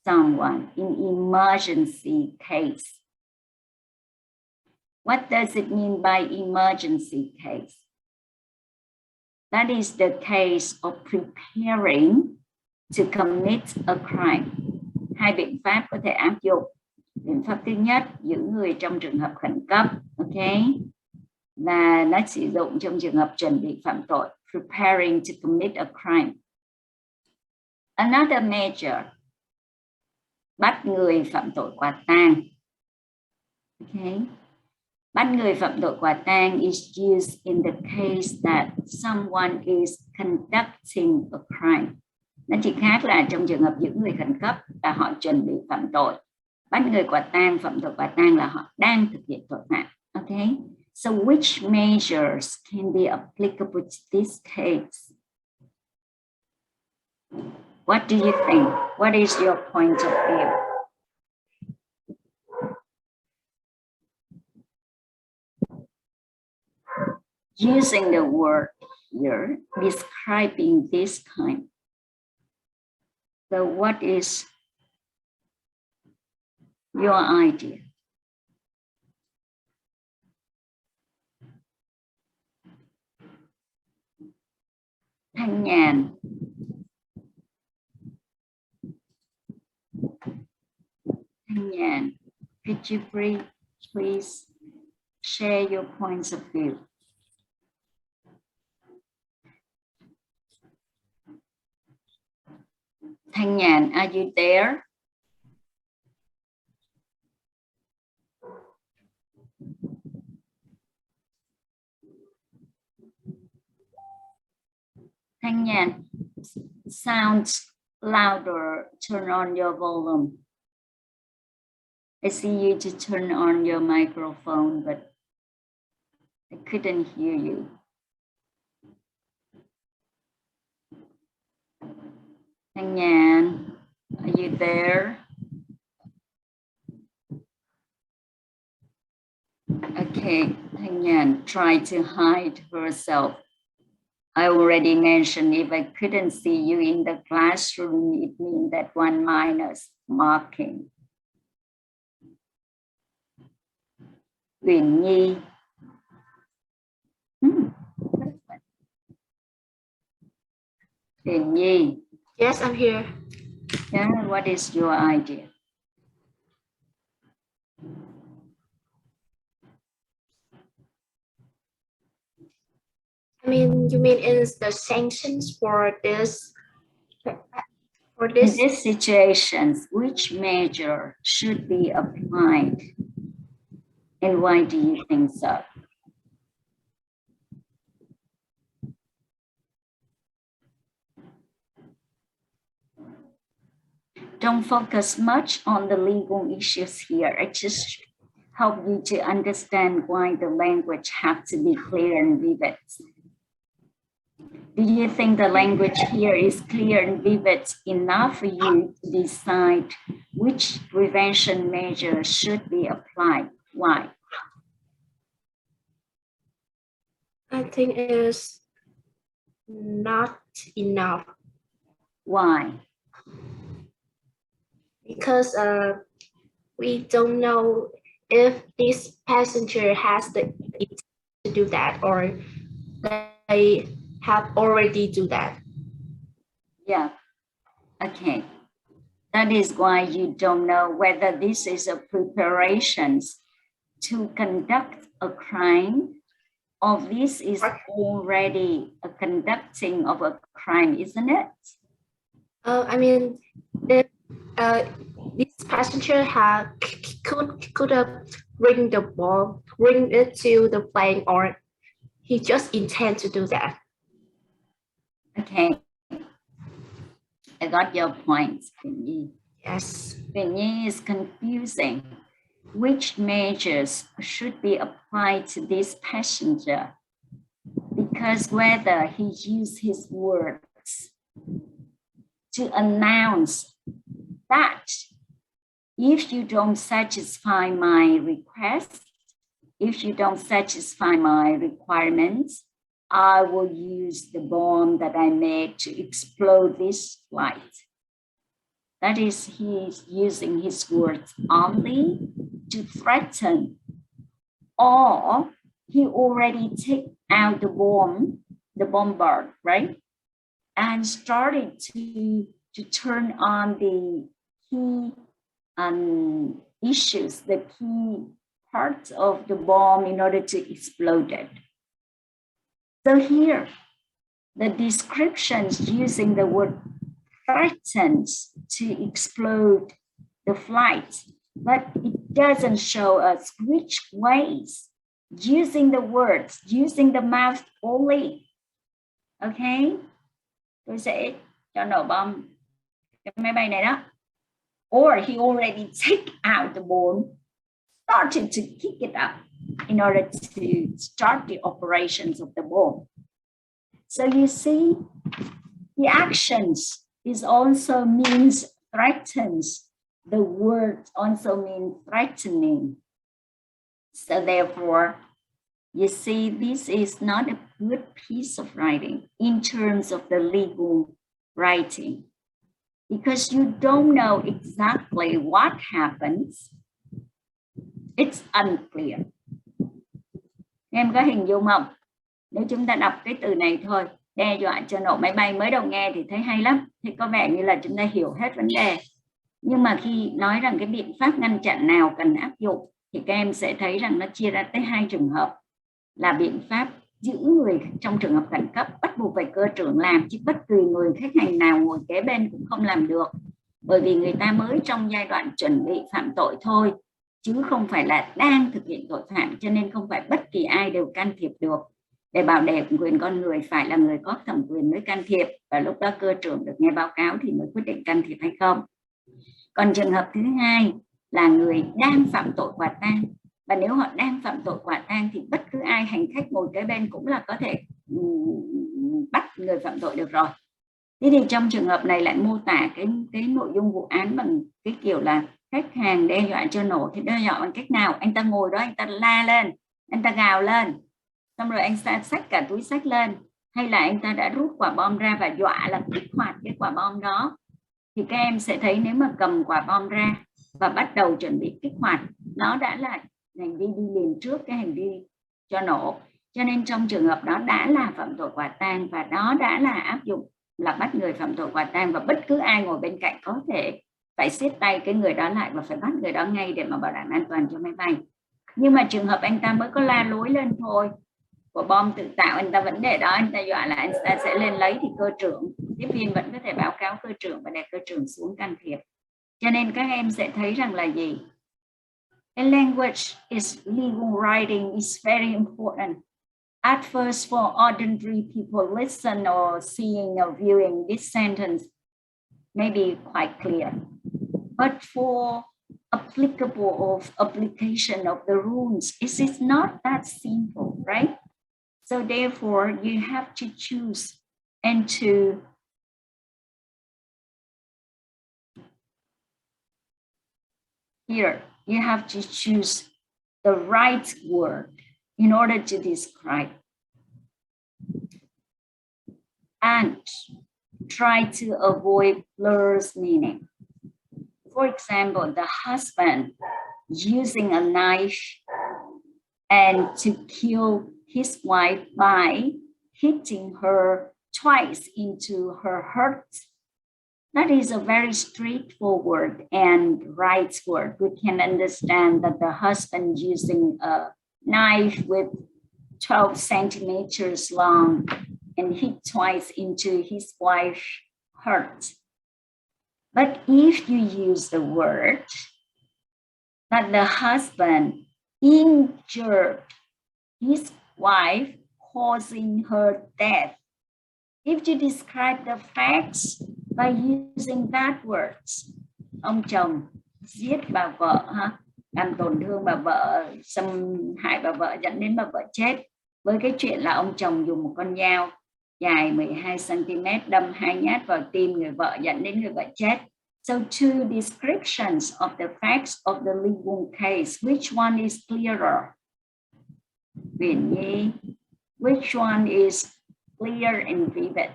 someone in emergency case. What does it mean by emergency case? That is the case of preparing to commit a crime. Hai biện pháp có thể áp dụng. Biện pháp thứ nhất, giữ người trong trường hợp khẩn cấp, ok, và nó sử dụng trong trường hợp chuẩn bị phạm tội, preparing to commit a crime. Another measure, bắt người phạm tội quả tang. Okay. Bắt người phạm tội quả tang is used in the case that someone is conducting a crime. Nó chỉ khác là trong trường hợp giữ người khẩn cấp là họ chuẩn bị phạm tội. Bắt người quả tang, phạm tội quả tang là họ đang thực hiện tội phạm. Okay. So which measures can be applicable to this case? What do you think? What is your point of view? Using the word here, describing this kind. So what is your idea? Thanh Nhàn. Thanh Nhàn, could you please share your points of view? Thanh Nhàn, are you there? Thanh Nhàn, sounds louder, turn on your volume. I see you to turn on your microphone, but I couldn't hear you. Thanh Nhàn, are you there? Okay, Thanh Nhàn tried to hide herself. I already mentioned if I couldn't see you in the classroom, it means that 1 minus marking. Huyền Nhi. Huyền Nhi. Yes, I'm here. Yeah, what is your idea? I mean, you mean is the sanctions for this? In these situations, which measure should be applied? And why do you think so? Don't focus much on the legal issues here. I just help you to understand why the language has to be clear and vivid. Do you think the language here is clear and vivid enough for you to decide which prevention measure should be applied? Why? I think it is not enough. Why? Because we don't know if this passenger has the ability to do that or they have already do that. Yeah, okay. That is why you don't know whether this is a preparations to conduct a crime or this is already a conducting of a crime, isn't it? I mean, if this passenger could bring the ball, bring it to the plane, or he just intends to do that. Okay, I got your point, Vinny. Yes. Vinny is confusing. Which measures should be applied to this passenger? Because whether he used his words to announce that if you don't satisfy my request, if you don't satisfy my requirements, I will use the bomb that I made to explode this flight. That is, he's using his words only to threaten, or he already take out the bombard, right? And started to turn on the key issues, the key parts of the bomb in order to explode it. So here, the descriptions using the word threatens to explode the flight, but it doesn't show us which ways, using the words, using the mouth only. Okay, tôi sẽ cho nổ bom cái máy bay này đó. Or he already take out the bomb, started to kick it up in order to start the operations of the bomb. So you see, the actions is also means threatens. The word also means threatening. So therefore, you see, this is not a good piece of writing in terms of the legal writing, because you don't know exactly what happens. It's unclear. Em có hình dung không? Nếu chúng ta đọc cái từ này thôi, đe dọa cho nổ máy bay, mới đầu nghe thì thấy hay lắm, thì có vẻ như là chúng ta hiểu hết vấn đề. Nhưng mà khi nói rằng cái biện pháp ngăn chặn nào cần áp dụng thì các em sẽ thấy rằng nó chia ra tới hai trường hợp, là biện pháp giữ người trong trường hợp khẩn cấp bắt buộc phải cơ trưởng làm, chứ bất kỳ người khách hàng nào ngồi kế bên cũng không làm được, bởi vì người ta mới trong giai đoạn chuẩn bị phạm tội thôi, chứ không phải là đang thực hiện tội phạm, cho nên không phải bất kỳ ai đều can thiệp được. Để bảo vệ quyền con người phải là người có thẩm quyền mới can thiệp, và lúc đó cơ trưởng được nghe báo cáo thì mới quyết định can thiệp hay không. Còn trường hợp thứ hai là người đang phạm tội quả tang, và nếu họ đang phạm tội quả tang thì bất cứ ai hành khách ngồi kế bên cũng là có thể bắt người phạm tội được rồi. Thế thì trong trường hợp này lại mô tả cái nội dung vụ án bằng cái kiểu là khách hàng đe dọa cho nổ. Thì đe dọa bằng cách nào? Anh ta ngồi đó, anh ta la lên, anh ta gào lên, xong rồi anh ta xách cả túi xách lên, hay là anh ta đã rút quả bom ra và dọa là kích hoạt cái quả bom đó. Thì các em sẽ thấy nếu mà cầm quả bom ra và bắt đầu chuẩn bị kích hoạt, nó đã là hành vi đi liền trước cái hành vi cho nổ. Cho nên trong trường hợp đó đã là phạm tội quả tang, và đó đã là áp dụng là bắt người phạm tội quả tang, và bất cứ ai ngồi bên cạnh có thể phải siết tay cái người đó lại và phải bắt người đó ngay để mà bảo đảm an toàn cho máy bay. Nhưng mà trường hợp anh ta mới có la lối lên thôi, của bom tự tạo anh ta vẫn để đó, anh ta dọa là anh ta sẽ lên lấy, thì cơ trưởng, tiếp viên vẫn có thể báo cáo cơ trưởng và để cơ trưởng xuống can thiệp. Cho nên các em sẽ thấy rằng là gì? A language is legal writing is very important. At first, for ordinary people listen or seeing or viewing this sentence may be quite clear, but for applicable of application of the rules, it is not that simple, right? So therefore, you have to choose and to here, you have to choose the right word in order to describe. And try to avoid blur's meaning. For example, the husband using a knife and to kill his wife by hitting her twice into her heart. That is a very straightforward and right word. We can understand that the husband using a knife with 12 centimeters long and hit twice into his wife's heart. But if you use the word that the husband injured his wife causing her death. If you describe the facts by using that words, ông chồng giết bà vợ ha, làm tổn thương bà vợ, xâm hại bà vợ dẫn đến bà vợ chết, với cái chuyện là ông chồng dùng một con dao dài 12 cm đâm 2 nhát vào tim người vợ dẫn đến người vợ chết. So two descriptions of the facts of the legal case. Which one is clearer? Huyền Nhi, which one is clear and vivid?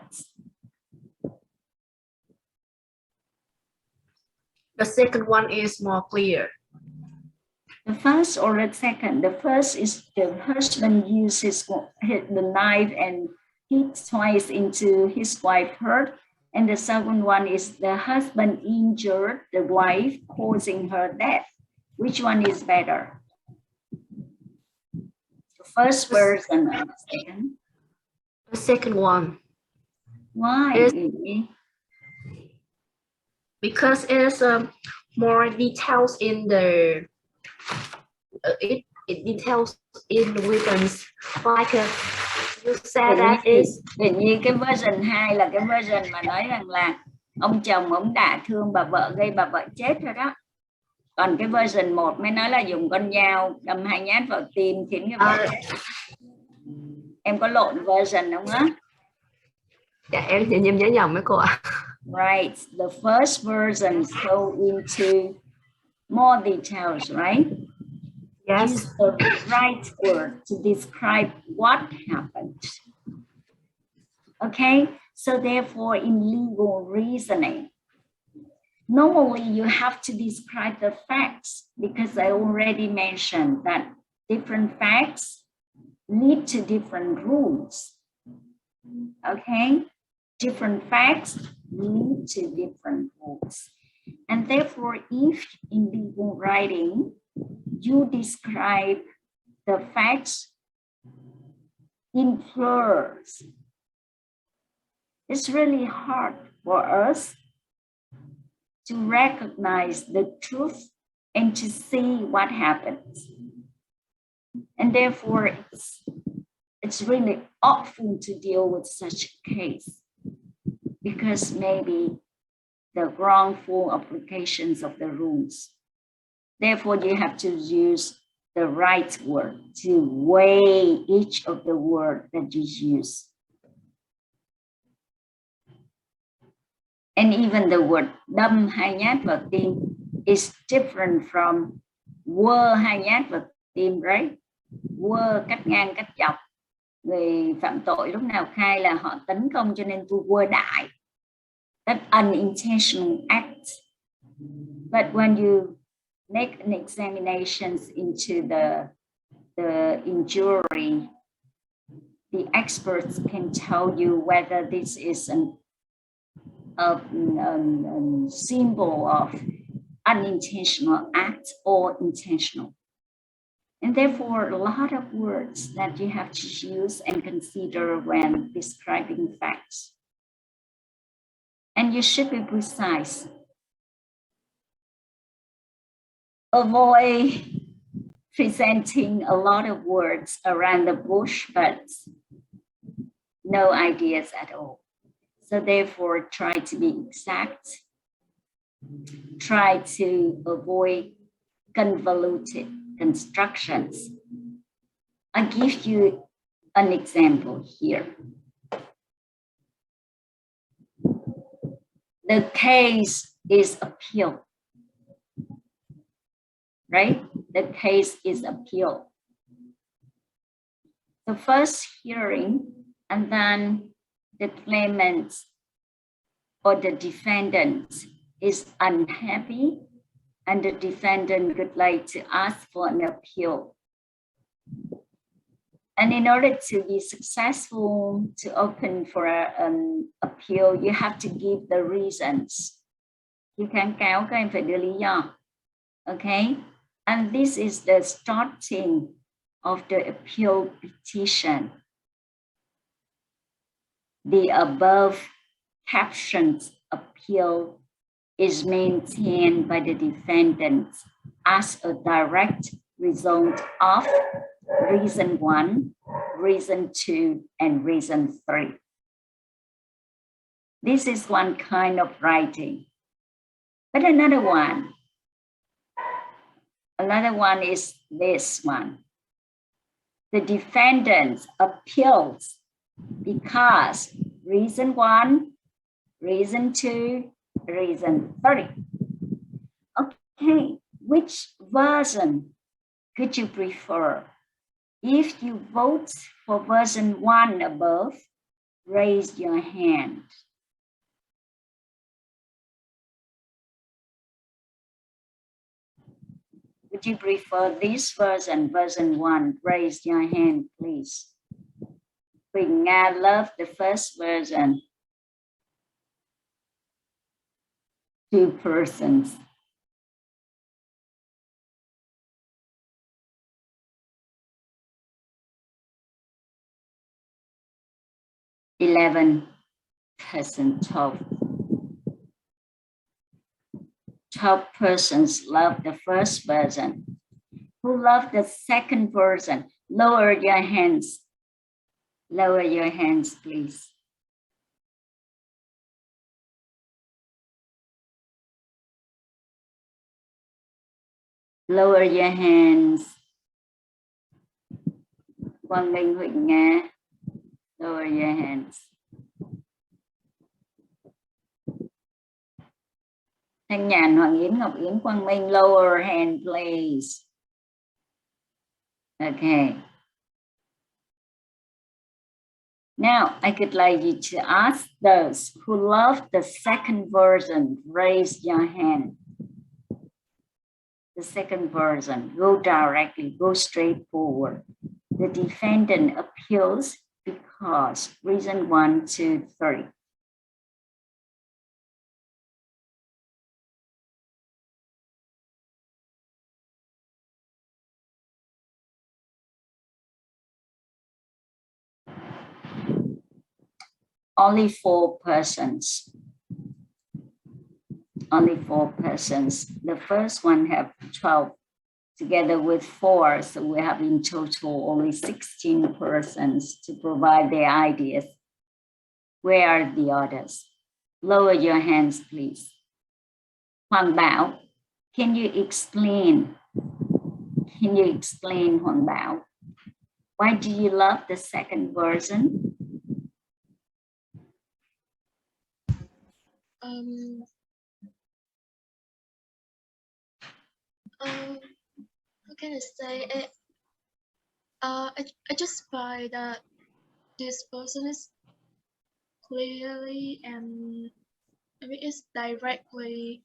The second one is more clear. The first or the second? The first is the husband uses the knife and hit twice into his wife's heart. And the second one is the husband injured the wife, causing her death. Which one is better? The first version or the second? The second one. Why? Because it's more details in the it details in the weapons, like you said that is. Hình như cái version 2 là cái version mà nói rằng là ông chồng ông đả thương bà vợ, gây bà vợ chết rồi đó. Còn cái version 1 mới nói là dùng con dao đâm 2 nhát vào tim khiến cái vợ chết. Em có lộn version không á? Dạ em nhớ nhầm mấy cô ạ. Right, the first version go into more details, right? Yes. Use the right word to describe what happened. Okay, so therefore in legal reasoning, normally you have to describe the facts because I already mentioned that different facts lead to different rules. Okay, different facts lead to different rules. And therefore, if in legal writing, you describe the facts in plurals, it's really hard for us to recognize the truth and to see what happens. And therefore, it's really awful to deal with such a case because maybe the wrongful applications of the rules. Therefore, you have to use the right word to weigh each of the words that you use. And even the word đâm 2 nhát vào tim is different from quơ 2 nhát vào tim, right? Quơ cắt ngang cắt dọc. Người phạm tội lúc nào khai là họ tấn công cho nên tôi quơ đại. That unintentional act. But when you make an examination into the injury, the experts can tell you whether this is a symbol of unintentional act or intentional. And therefore, a lot of words that you have to use and consider when describing facts. And you should be precise. Avoid presenting a lot of words around the bush, but no ideas at all. So therefore, try to be exact. Try to avoid convoluted constructions. I'll give you an example here. The case is appealed, right? The case is appealed. The first hearing, and then the claimant or the defendant is unhappy, and the defendant would like to ask for an appeal. And in order to be successful to open for an appeal, you have to give the reasons. Khi kháng cáo các em phải đưa lý do. Okay? And this is the starting of the appeal petition. The above captioned appeal is maintained by the defendant as a direct result of reason 1 reason 2, and reason 3. This is one kind of writing. But another one is this one. The defendant appeals because reason 1, reason 2, reason 3. Okay, which version could you prefer? If you vote for version 1 above, raise your hand. Would you prefer this version, version 1? Raise your hand, please. Quỳnh Nga loved the first version. 2 persons. $11 12 persons love the first version. Who love the second version? Lower your hands. Lower your hands, please. Lower your hands. Quang Minh, Huỳnh Nga. Lower your hands. Thanh Nhàn, Hoàng Yến, Ngọc Yến, Quang Minh, lower hand, please. Okay. Now, I could like you to ask those who love the second version, raise your hand. The second version, go directly, go straight forward. The defendant appeals because reason 1, 2, 3. Only 4 persons. Only 4 persons. The first one have 12 together with 4. So we have in total only 16 persons to provide their ideas. Where are the others? Lower your hands, please. Hoàng Bảo, can you explain? Can you explain, Hoàng Bảo? Why do you love the second version? How can I say it? I just find that this person is clearly and I mean it's directly.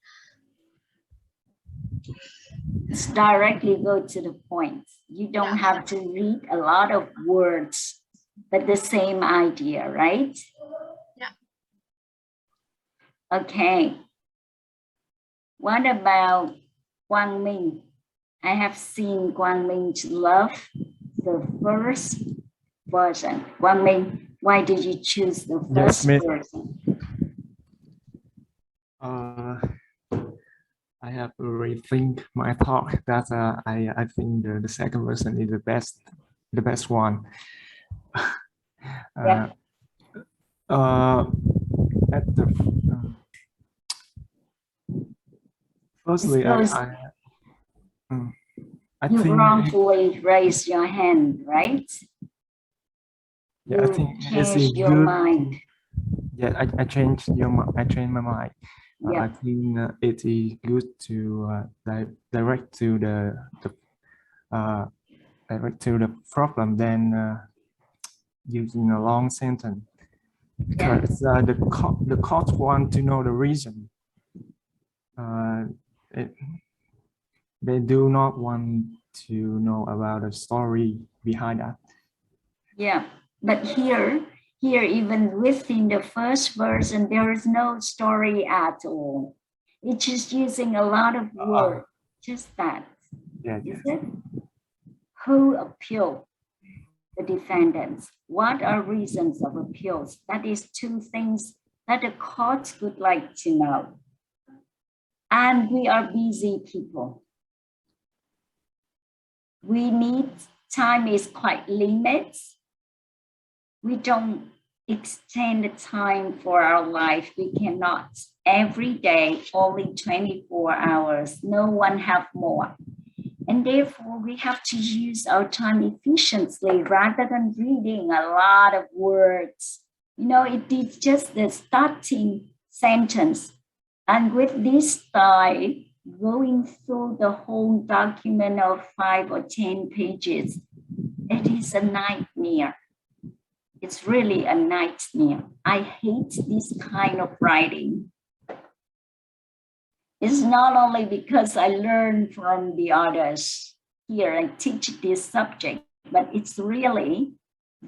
It's directly go to the point. You don't have to read a lot of words, but the same idea, right? Yeah. Okay. What about Quang Minh? I have seen Quang Minh love the first version. Quang Minh, why did you choose the first version? I have to rethink my talk. That I think the second version is the best one. Yeah. At the firstly, I you think wrongfully raised your hand, right? Yeah, you I think changed your mind. Yeah, I changed my mind. Yeah. I think it is good to direct to the problem than using a long sentence, because the court want to know the reason. They do not want to know about the story behind that. Yeah, but here even within the first version, there is no story at all. It's just using a lot of words, just that. Yeah, is it? Who appealed? The defendants. What are reasons of appeals? That is 2 things that the courts would like to know. And we are busy people. We need, time is quite limited. we don't extend the time for our life. We cannot every day, only 24 hours. No one have more. And therefore, we have to use our time efficiently rather than reading a lot of words. You know, it is just the starting sentence. And with this style, going through the whole document of 5 or 10 pages, it is a nightmare. It's really a nightmare. I hate this kind of writing. It's not only because I learn from the others here and teach this subject, but it's really,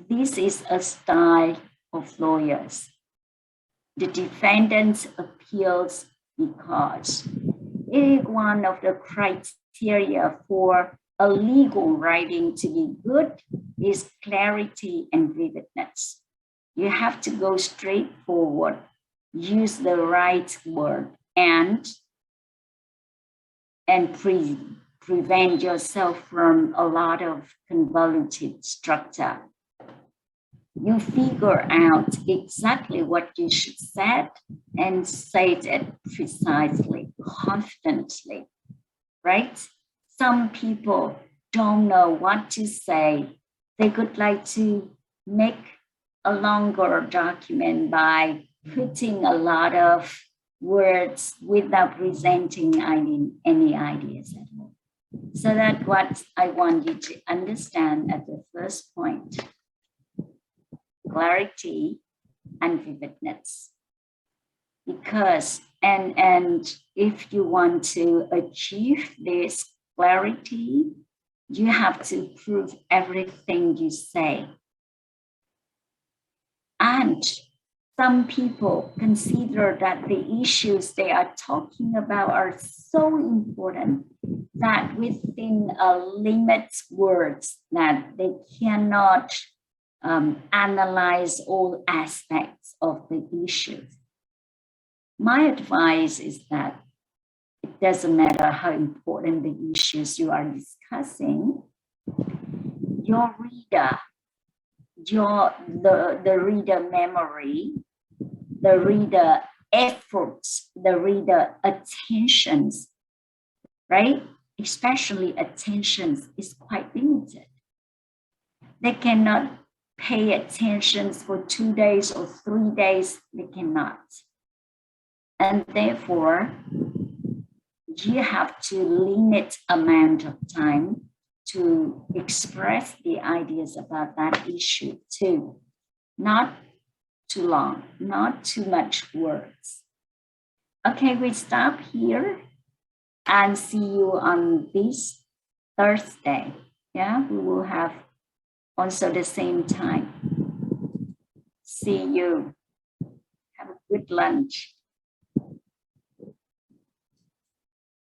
this is a style of lawyers. The defendant appeals because it is one of the criteria for a legal writing to be good is clarity and vividness. You have to go straight forward, use the right word, and prevent yourself from a lot of convoluted structure. You figure out exactly what you should say and say it precisely, confidently, right? Some people don't know what to say. They could like to make a longer document by putting a lot of words without presenting any ideas at all. So that's what I want you to understand at the first point. Clarity and vividness. Because, and if you want to achieve this clarity, you have to prove everything you say. And some people consider that the issues they are talking about are so important that within a limit words that they cannot analyze all aspects of the issues. My advice is that it doesn't matter how important the issues you are discussing, your reader, the reader memory, the reader efforts, the reader attentions, right? Especially attentions is quite limited. They cannot pay attention for 2 days or 3 days, they cannot. And therefore, you have to limit amount of time to express the ideas about that issue too. Not too long, not too much words. Okay, we stop here and see you on this Thursday. Yeah, we will have also the same time. See you. Have a good lunch.